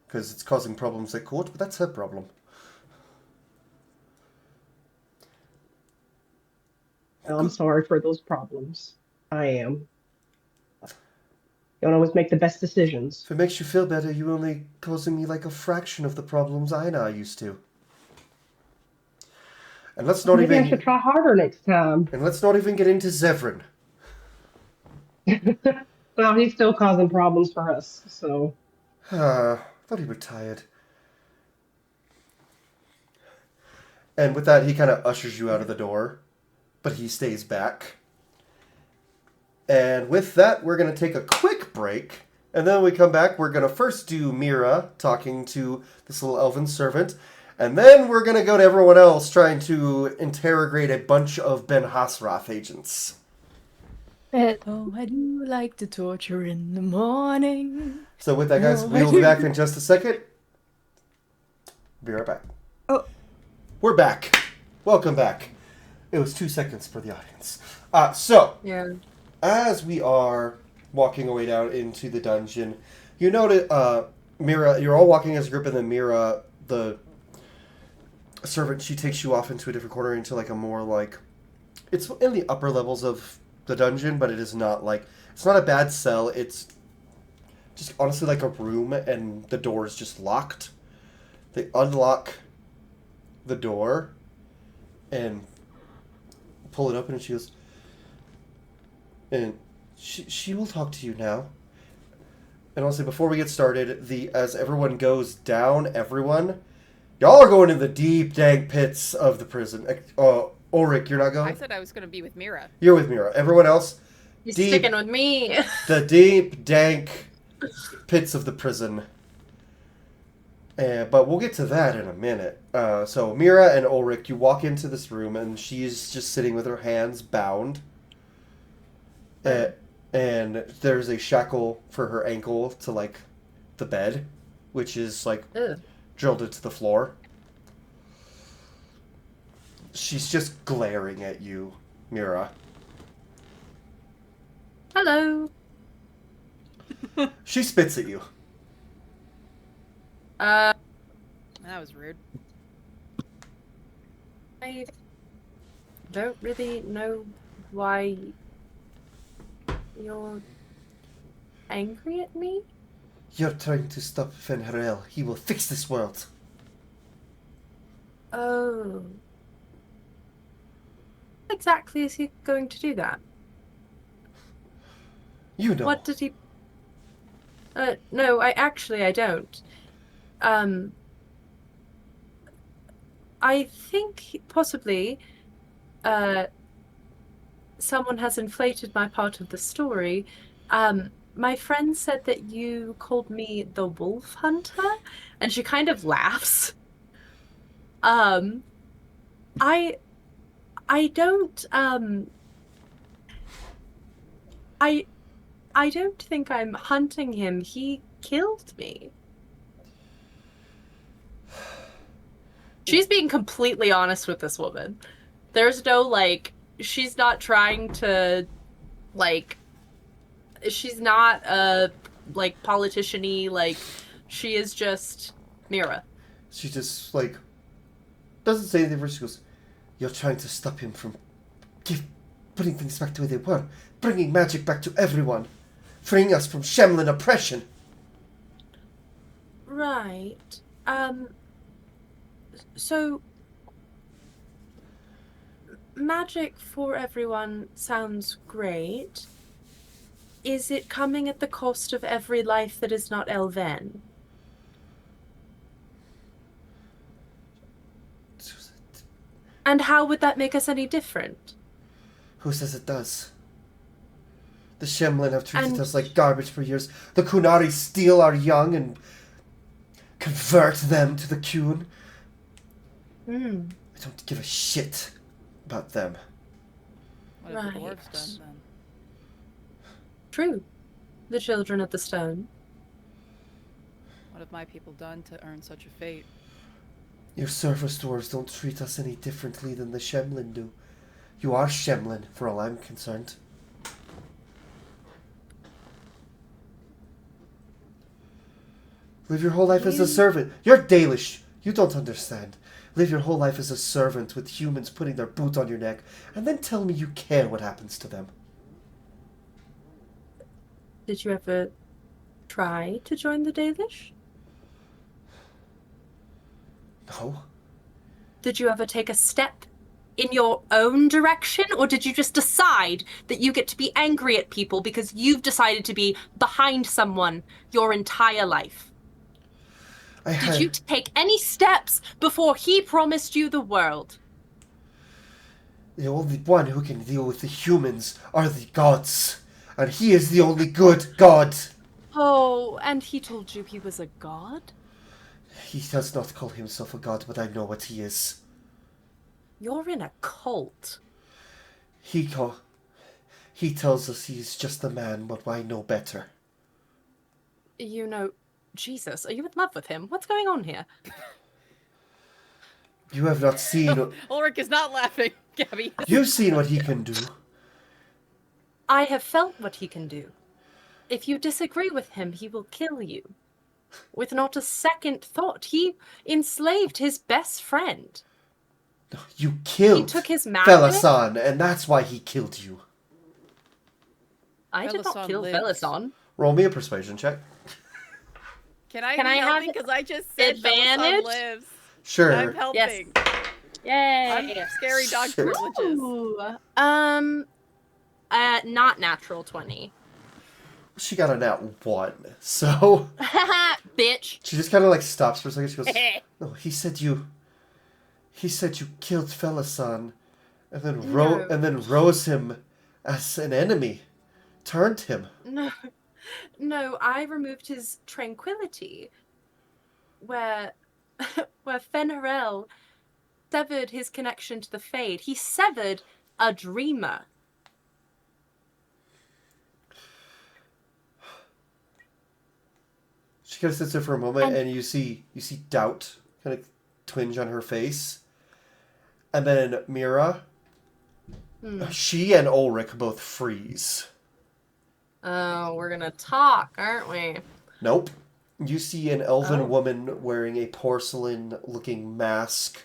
because it's causing problems at court, but that's her problem.
I'm sorry for those problems. I am. You don't always make the best decisions.
If it makes you feel better, you're only causing me like a fraction of the problems Einar used to. And let's not
Maybe
even...
I should try harder next time.
And let's not even get into Zevran.
Well, he's still causing problems for us, so...
Thought he retired. And with that, he kind of ushers you out of the door. But he stays back. And with that, we're going to take a quick break. And then when we come back, we're going to first do Mira talking to this little elven servant. And then we're going to go to everyone else trying to interrogate a bunch of Ben Hasrath agents.
Oh, I do like to torture in the morning.
So with that, guys, we'll be back in just a second. Be right back.
Oh.
We're back. Welcome back. It was 2 seconds for the audience.
Yeah.
As we are walking our way down into the dungeon, you notice, Mira, you're all walking as a group, and then Mira, the servant, she takes you off into a different corner, into like a more like, it's in the upper levels of the dungeon, but it is not like, it's not a bad cell, it's just honestly like a room, and the door is just locked. They unlock the door and pull it open, and she goes, and she will talk to you now. And honestly, before we get started, as everyone goes down, y'all are going in the deep, dank pits of the prison. Ulrich, you're not going?
I said I was going to be with Mira.
You're with Mira. Everyone else?
He's sticking with me.
The deep, dank pits of the prison. But we'll get to that in a minute. So Mira and Ulrich, you walk into this room, and she's just sitting with her hands bound. And there's a shackle for her ankle to, like, the bed, which is, like, drilled into the floor. She's just glaring at you, Mira.
Hello.
She spits at you.
That was rude.
I don't really know why you're angry at me.
You're trying to stop Fenrirel. He will fix this world.
Oh. How exactly is he going to do that?
You know.
What did he... no, I don't. I think possibly someone has inflated my part of the story. My friend said that you called me the Wolf Hunter, and she kind of laughs. I don't I don't think I'm hunting him. He killed me. She's being completely honest with this woman. There's no, like, she's not trying to, like, she's not a, like, politician-y, like, she is just Mira.
She just, like, doesn't say anything first. She goes, you're trying to stop him from putting things back the way they were, bringing magic back to everyone, freeing us from Shemlin oppression.
Right. So, magic for everyone sounds great. Is it coming at the cost of every life that is not Elven? And how would that make us any different?
Who says it does? The Shemlin have treated us like garbage for years. The Kunari steal our young and convert them to the Kun. I don't give a shit about them.
What have the dwarves done then?
True. The children of the stone.
What have my people done to earn such a fate?
Your surface dwarves don't treat us any differently than the Shemlin do. You are Shemlin, for all I'm concerned. Live your whole life as a servant. You're Dalish. You don't understand. Live your whole life as a servant with humans putting their boot on your neck, and then tell me you care what happens to them.
Did you ever try to join the Dalish?
No.
Did you ever take a step in your own direction, or did you just decide that you get to be angry at people because you've decided to be behind someone your entire life? Did you take any steps before he promised you the world?
The only one who can deal with the humans are the gods, and he is the only good god.
Oh, and he told you he was a god?
He does not call himself a god, but I know what he is.
You're in a cult.
He tells us he's just a man, but I know better.
You know, Jesus, are you in love with him? What's going on here?
You have not seen...
Ulrich is not laughing, Gabby.
You've seen what he can do.
I have felt what he can do. If you disagree with him, he will kill you. With not a second thought. He enslaved his best friend.
You killed
He took his magic?
Felasan, and that's why he killed you.
I did not kill Felasan.
Roll me a persuasion check.
Can I help? Because I just said
advantage?
Felasan lives.
Sure.
I'm helping.
Yes.
I'm scary dog
Sure.
privileges.
Ooh. Not natural 20.
She got a nat 1, so...
Bitch.
She just kind of like stops for a second. She goes, "No, he said you killed Felasan, and then rose him as an enemy, turned him."
No, I removed his tranquility. Where Fenrirel severed his connection to the Fade. He severed a dreamer.
She kind of sits there for a moment, and you see doubt kind of twinge on her face. And then Mira, she and Ulrich both freeze.
Oh, we're gonna talk, aren't we?
Nope. You see an elven woman wearing a porcelain-looking mask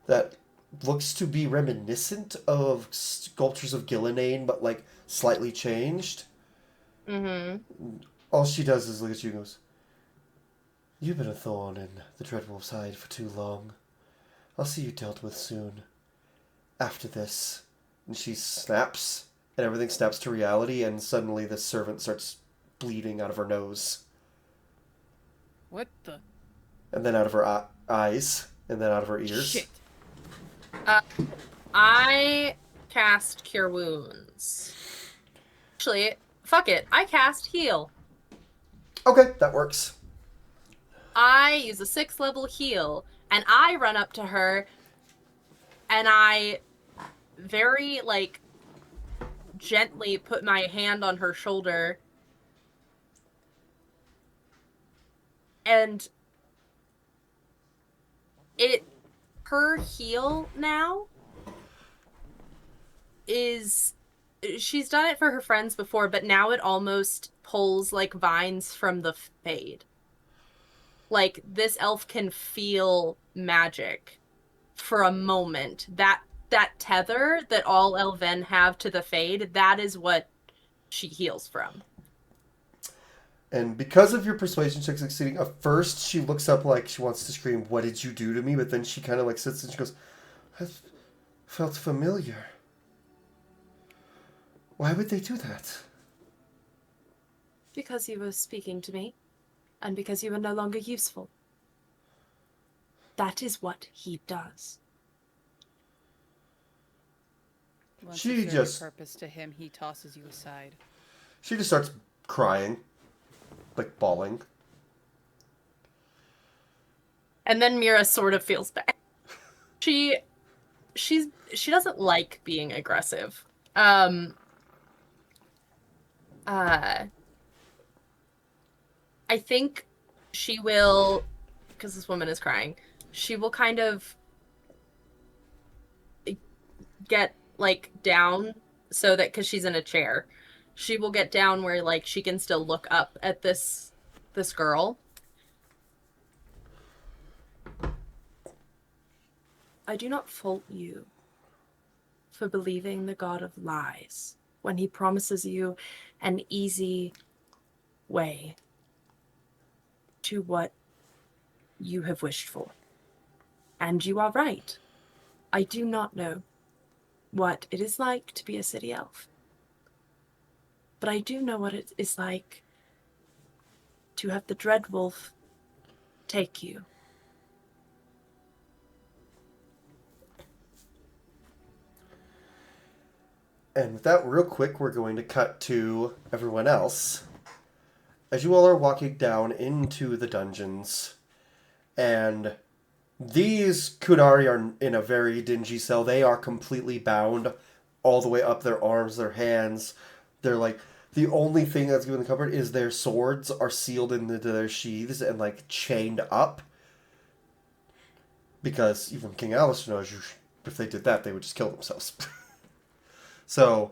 that looks to be reminiscent of sculptures of Gillinane, but like slightly changed. All she does is look at you and goes, "You've been a thorn in the Dreadwolf's hide for too long. I'll see you dealt with soon. After this." And she snaps, and everything snaps to reality, and suddenly the servant starts bleeding out of her nose.
What the?
And then out of her eyes, and then out of her ears.
Shit.
I cast Cure Wounds. Actually, fuck it. I cast Heal.
Okay, that works.
I use a 6th level heal, and I run up to her, and I very, gently put my hand on her shoulder, and her heal now is, she's done it for her friends before, but now it almost pulls, vines from the Fade. This elf can feel magic for a moment. That tether that all Elven have to the Fade, that is what she heals from.
And because of your persuasion check succeeding, at first she looks up like she wants to scream, "What did you do to me?" But then she kind of sits and she goes, felt familiar. Why would they do that?
Because you were speaking to me, and because you are no longer useful. That is what he does.
Once
She
you serve
just-
a purpose to him, he tosses you aside.
She just starts crying, like bawling.
And then Mira sort of feels bad. She doesn't like being aggressive. I think she will, because this woman is crying, she will kind of get like down so that, because she's in a chair, she will get down where like she can still look up at this girl. I do not fault you for believing the god of lies when he promises you an easy way to what you have wished for. And you are right. I do not know what it is like to be a city elf. But I do know what it is like to have the Dreadwolf take you.
And with that, real quick, we're going to cut to everyone else. As you all are walking down into the dungeons, and these Kunari are in a very dingy cell. They are completely bound all the way up their arms, their hands. They're like, the only thing that's given the comfort is their swords are sealed into their sheaths and like chained up. Because even King Alistair knows if they did that, they would just kill themselves. So,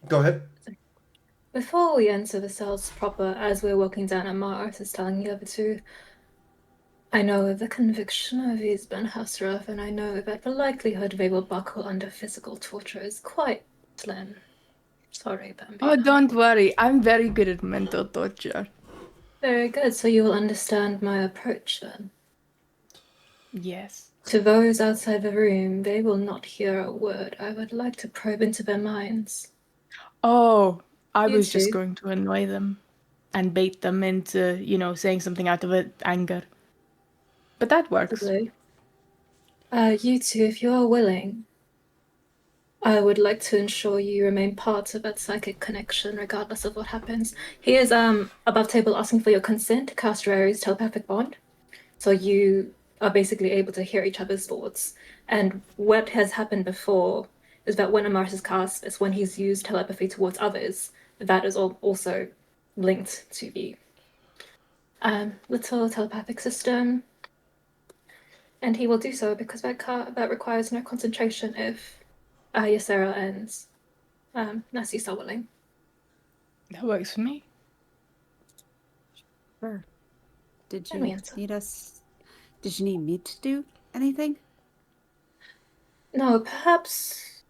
go ahead.
Before we enter the cells proper, as we're walking down and Mars is telling the other two, I know the conviction of these Ben Hasraf, and I know that the likelihood they will buckle under physical torture is quite slim. Sorry, Bambi.
Oh, don't worry. I'm very good at mental torture.
Very good, so you will understand my approach then.
Yes.
To those outside the room, they will not hear a word. I would like to probe into their minds.
Oh, I
You
was just
too.
going to annoy them and bait them into, saying something out of anger. But that works.
Possibly. You two, if you are willing, I would like to ensure you remain part of that psychic connection regardless of what happens. He is above table asking for your consent to cast Rary's telepathic bond. So you are basically able to hear each other's thoughts. And what has happened before is that when Amaris is cast, it's when he's used telepathy towards others. That is also linked to the little telepathic system. And he will do so because that requires no concentration if Ysera and Nassis are willing.
That works for me.
Sure. Did
And we
you
answer.
Did you need me to do anything?
No, perhaps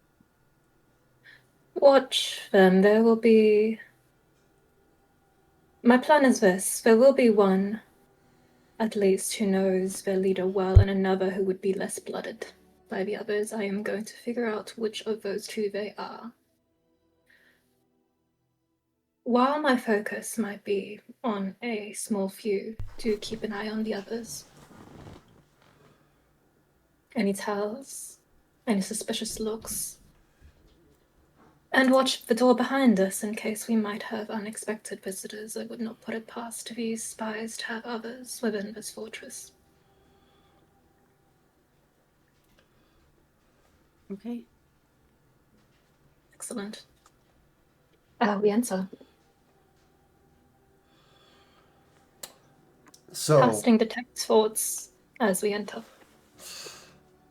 watch them. There will be... My plan is this. There will be one, at least, who knows their leader well, and another who would be less blooded by the others. I am going to figure out which of those two they are. While my focus might be on a small few, do keep an eye on the others. Any tells, any suspicious looks, and watch the door behind us in case we might have unexpected visitors. I would not put it past these spies to have others within this fortress.
Okay.
Excellent. We enter.
So,
Casting detect thoughts as we enter.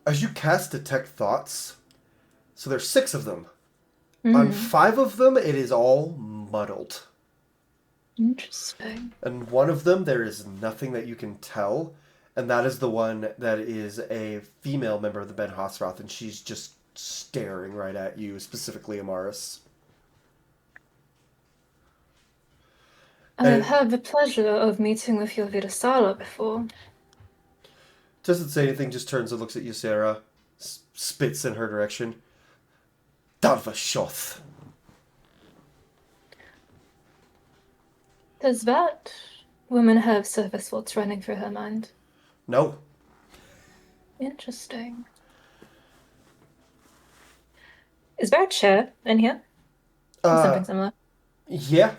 as you cast Detect Thoughts, so there's 6 of them. On 5 of them, it is all muddled.
Interesting.
And one of them, there is nothing that you can tell. And that is the one that is a female member of the Ben Hasroth, and she's just staring right at you, specifically Amaris.
I've had the pleasure of meeting with your Vidasala before.
Doesn't say anything, just turns and looks at you, Sarah. spits in her direction. Darvashoth.
Does that woman have surface thoughts running through her mind?
No.
Interesting. Is there a chair in here? Something similar.
Yeah.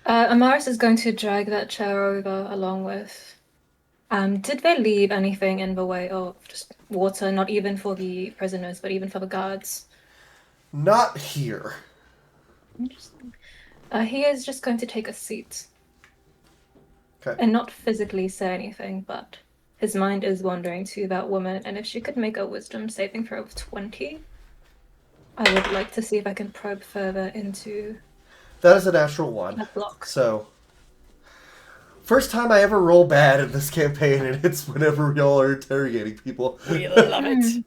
Amaris is going to drag that chair over along with. Did they leave anything in the way of just water, not even for the prisoners, but even for the guards?
Not here.
Interesting. He is just going to take a seat.
Okay.
And not physically say anything, but his mind is wandering to that woman, and if she could make a wisdom saving throw of 20, I would like to see if I can probe further into
That is a natural 1.
that block.
So, first time I ever roll bad in this campaign, and it's whenever y'all are interrogating people.
We love it.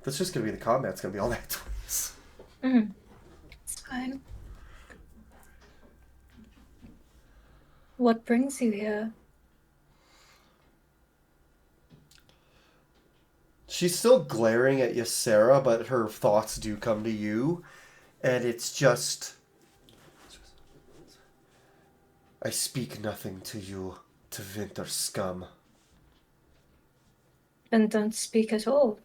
That's just going to be the combat. It's going to be all that twice.
It's fine. What brings you here?
She's still glaring at Ysera, but her thoughts do come to you. And it's just... I speak nothing to you, to winter scum.
Then don't speak at all.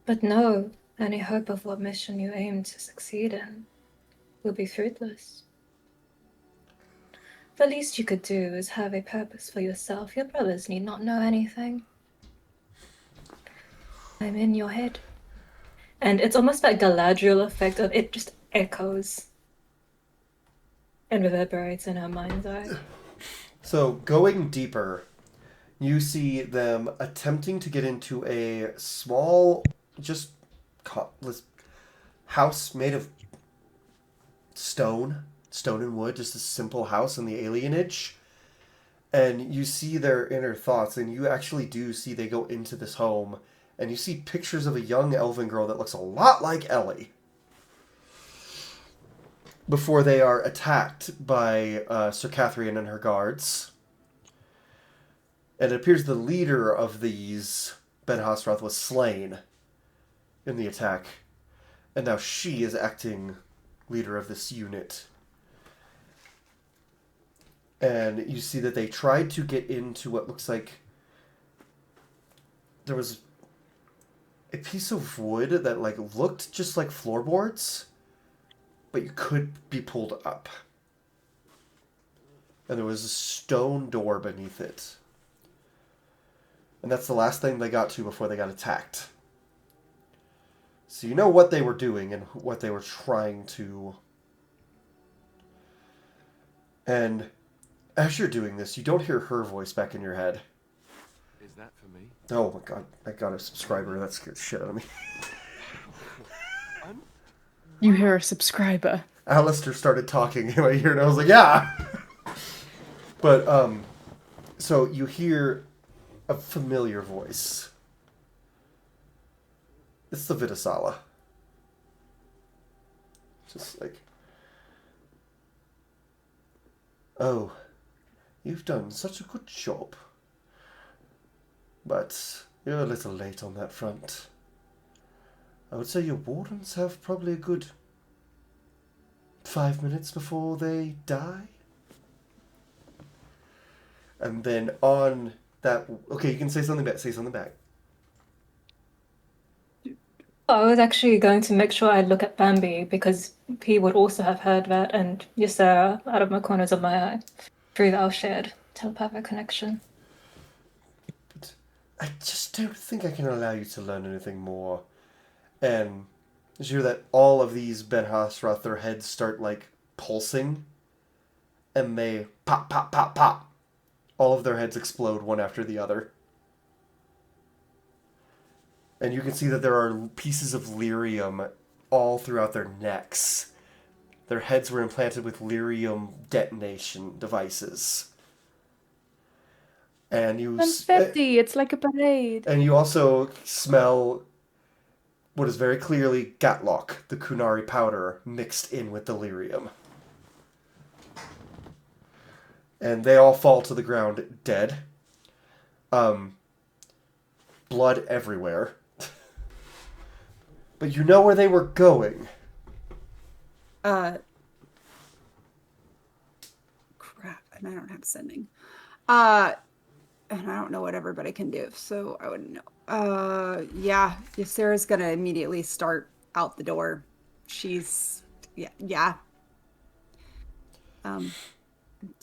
But no, any hope of what mission you aim to succeed in will be fruitless. The least you could do is have a purpose for yourself. Your brothers need not know anything. I'm in your head. And it's almost like Galadriel effect of it just echoes and reverberates in her mind's eye.
So, going deeper, you see them attempting to get into a small, just house made of stone and wood, just a simple house in the alienage. And you see their inner thoughts, and you actually do see they go into this home, and you see pictures of a young elven girl that looks a lot like Ellie. Before they are attacked by Sir Cathrian and her guards. And it appears the leader of these, Ben Hosroth, was slain in the attack. And now she is acting leader of this unit. And you see that they tried to get into what looks like... There was a piece of wood that looked just like floorboards, but you could be pulled up. And there was a stone door beneath it. And that's the last thing they got to before they got attacked. So you know what they were doing and what they were trying to... And as you're doing this, you don't hear her voice back in your head.
Is that for me?
Oh my god, I got a subscriber. That scared the shit out of me.
You hear a subscriber.
Alistair started talking in my ear, and I was like, yeah! But, so you hear a familiar voice. It's the Vitasala. Just like, oh, you've done such a good job. But you're a little late on that front. I would say your wardens have probably a good 5 minutes before they die. And then on that... Okay, you can say something back. Say something back.
I was actually going to make sure I look at Bambi because he would also have heard that, and Ysera out of my corners of my eye through our shared telepathic connection.
But I just don't think I can allow you to learn anything more. And you hear that all of these Ben Hasroth, their heads start pulsing, and they pop, pop, pop, pop. All of their heads explode one after the other. And you can see that there are pieces of lyrium all throughout their necks. Their heads were implanted with lyrium detonation devices. And you...
Confetti, it's like a parade.
And you also smell what is very clearly Gatlock, the Kunari powder, mixed in with the lyrium. And they all fall to the ground dead. Blood everywhere. But you know where they were going.
Crap, and I don't have sending. And I don't know what everybody can do, so I wouldn't know. Yeah, Sarah's gonna immediately start out the door. She's, yeah.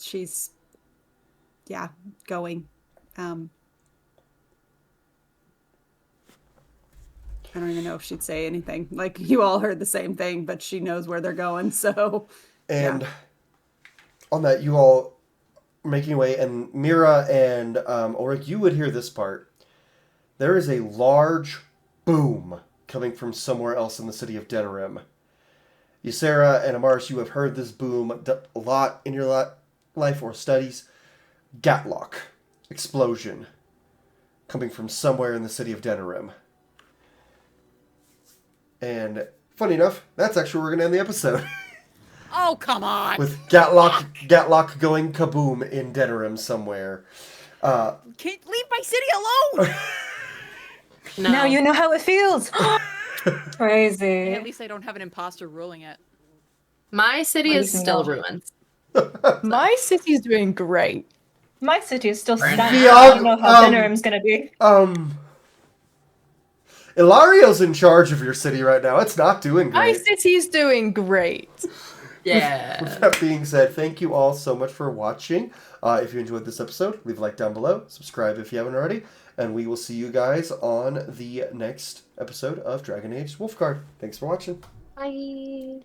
She's, going. I don't even know if she'd say anything. Like, you all heard the same thing, but she knows where they're going, so.
And on that, you all making way, and Mira and Ulrich, you would hear this part. There is a large boom coming from somewhere else in the city of Denerim. Ysera and Amaris, you have heard this boom a lot in your life or studies. Gatlock. Explosion. Coming from somewhere in the city of Denerim. And, funny enough, that's actually where we're going to end the episode.
Oh, come on!
With Gatlock going kaboom in Denerim somewhere.
Can't leave my city alone!
No.
Now you know how it feels. Crazy.
At least I don't have an imposter ruling it.
My city is
Amazing
still
knowledge.
ruined.
My city's doing great.
My city is still
Brandon.
standing.
The
I don't know how Denerim's gonna be.
Ilario's in charge of your city right now. It's not doing
My
great.
city's doing great.
Yeah.
With that being said, thank you all so much for watching. If you enjoyed this episode, leave a like down below. Subscribe if you haven't already. And we will see you guys on the next episode of Dragon Age Wolfguard. Thanks for watching.
Bye.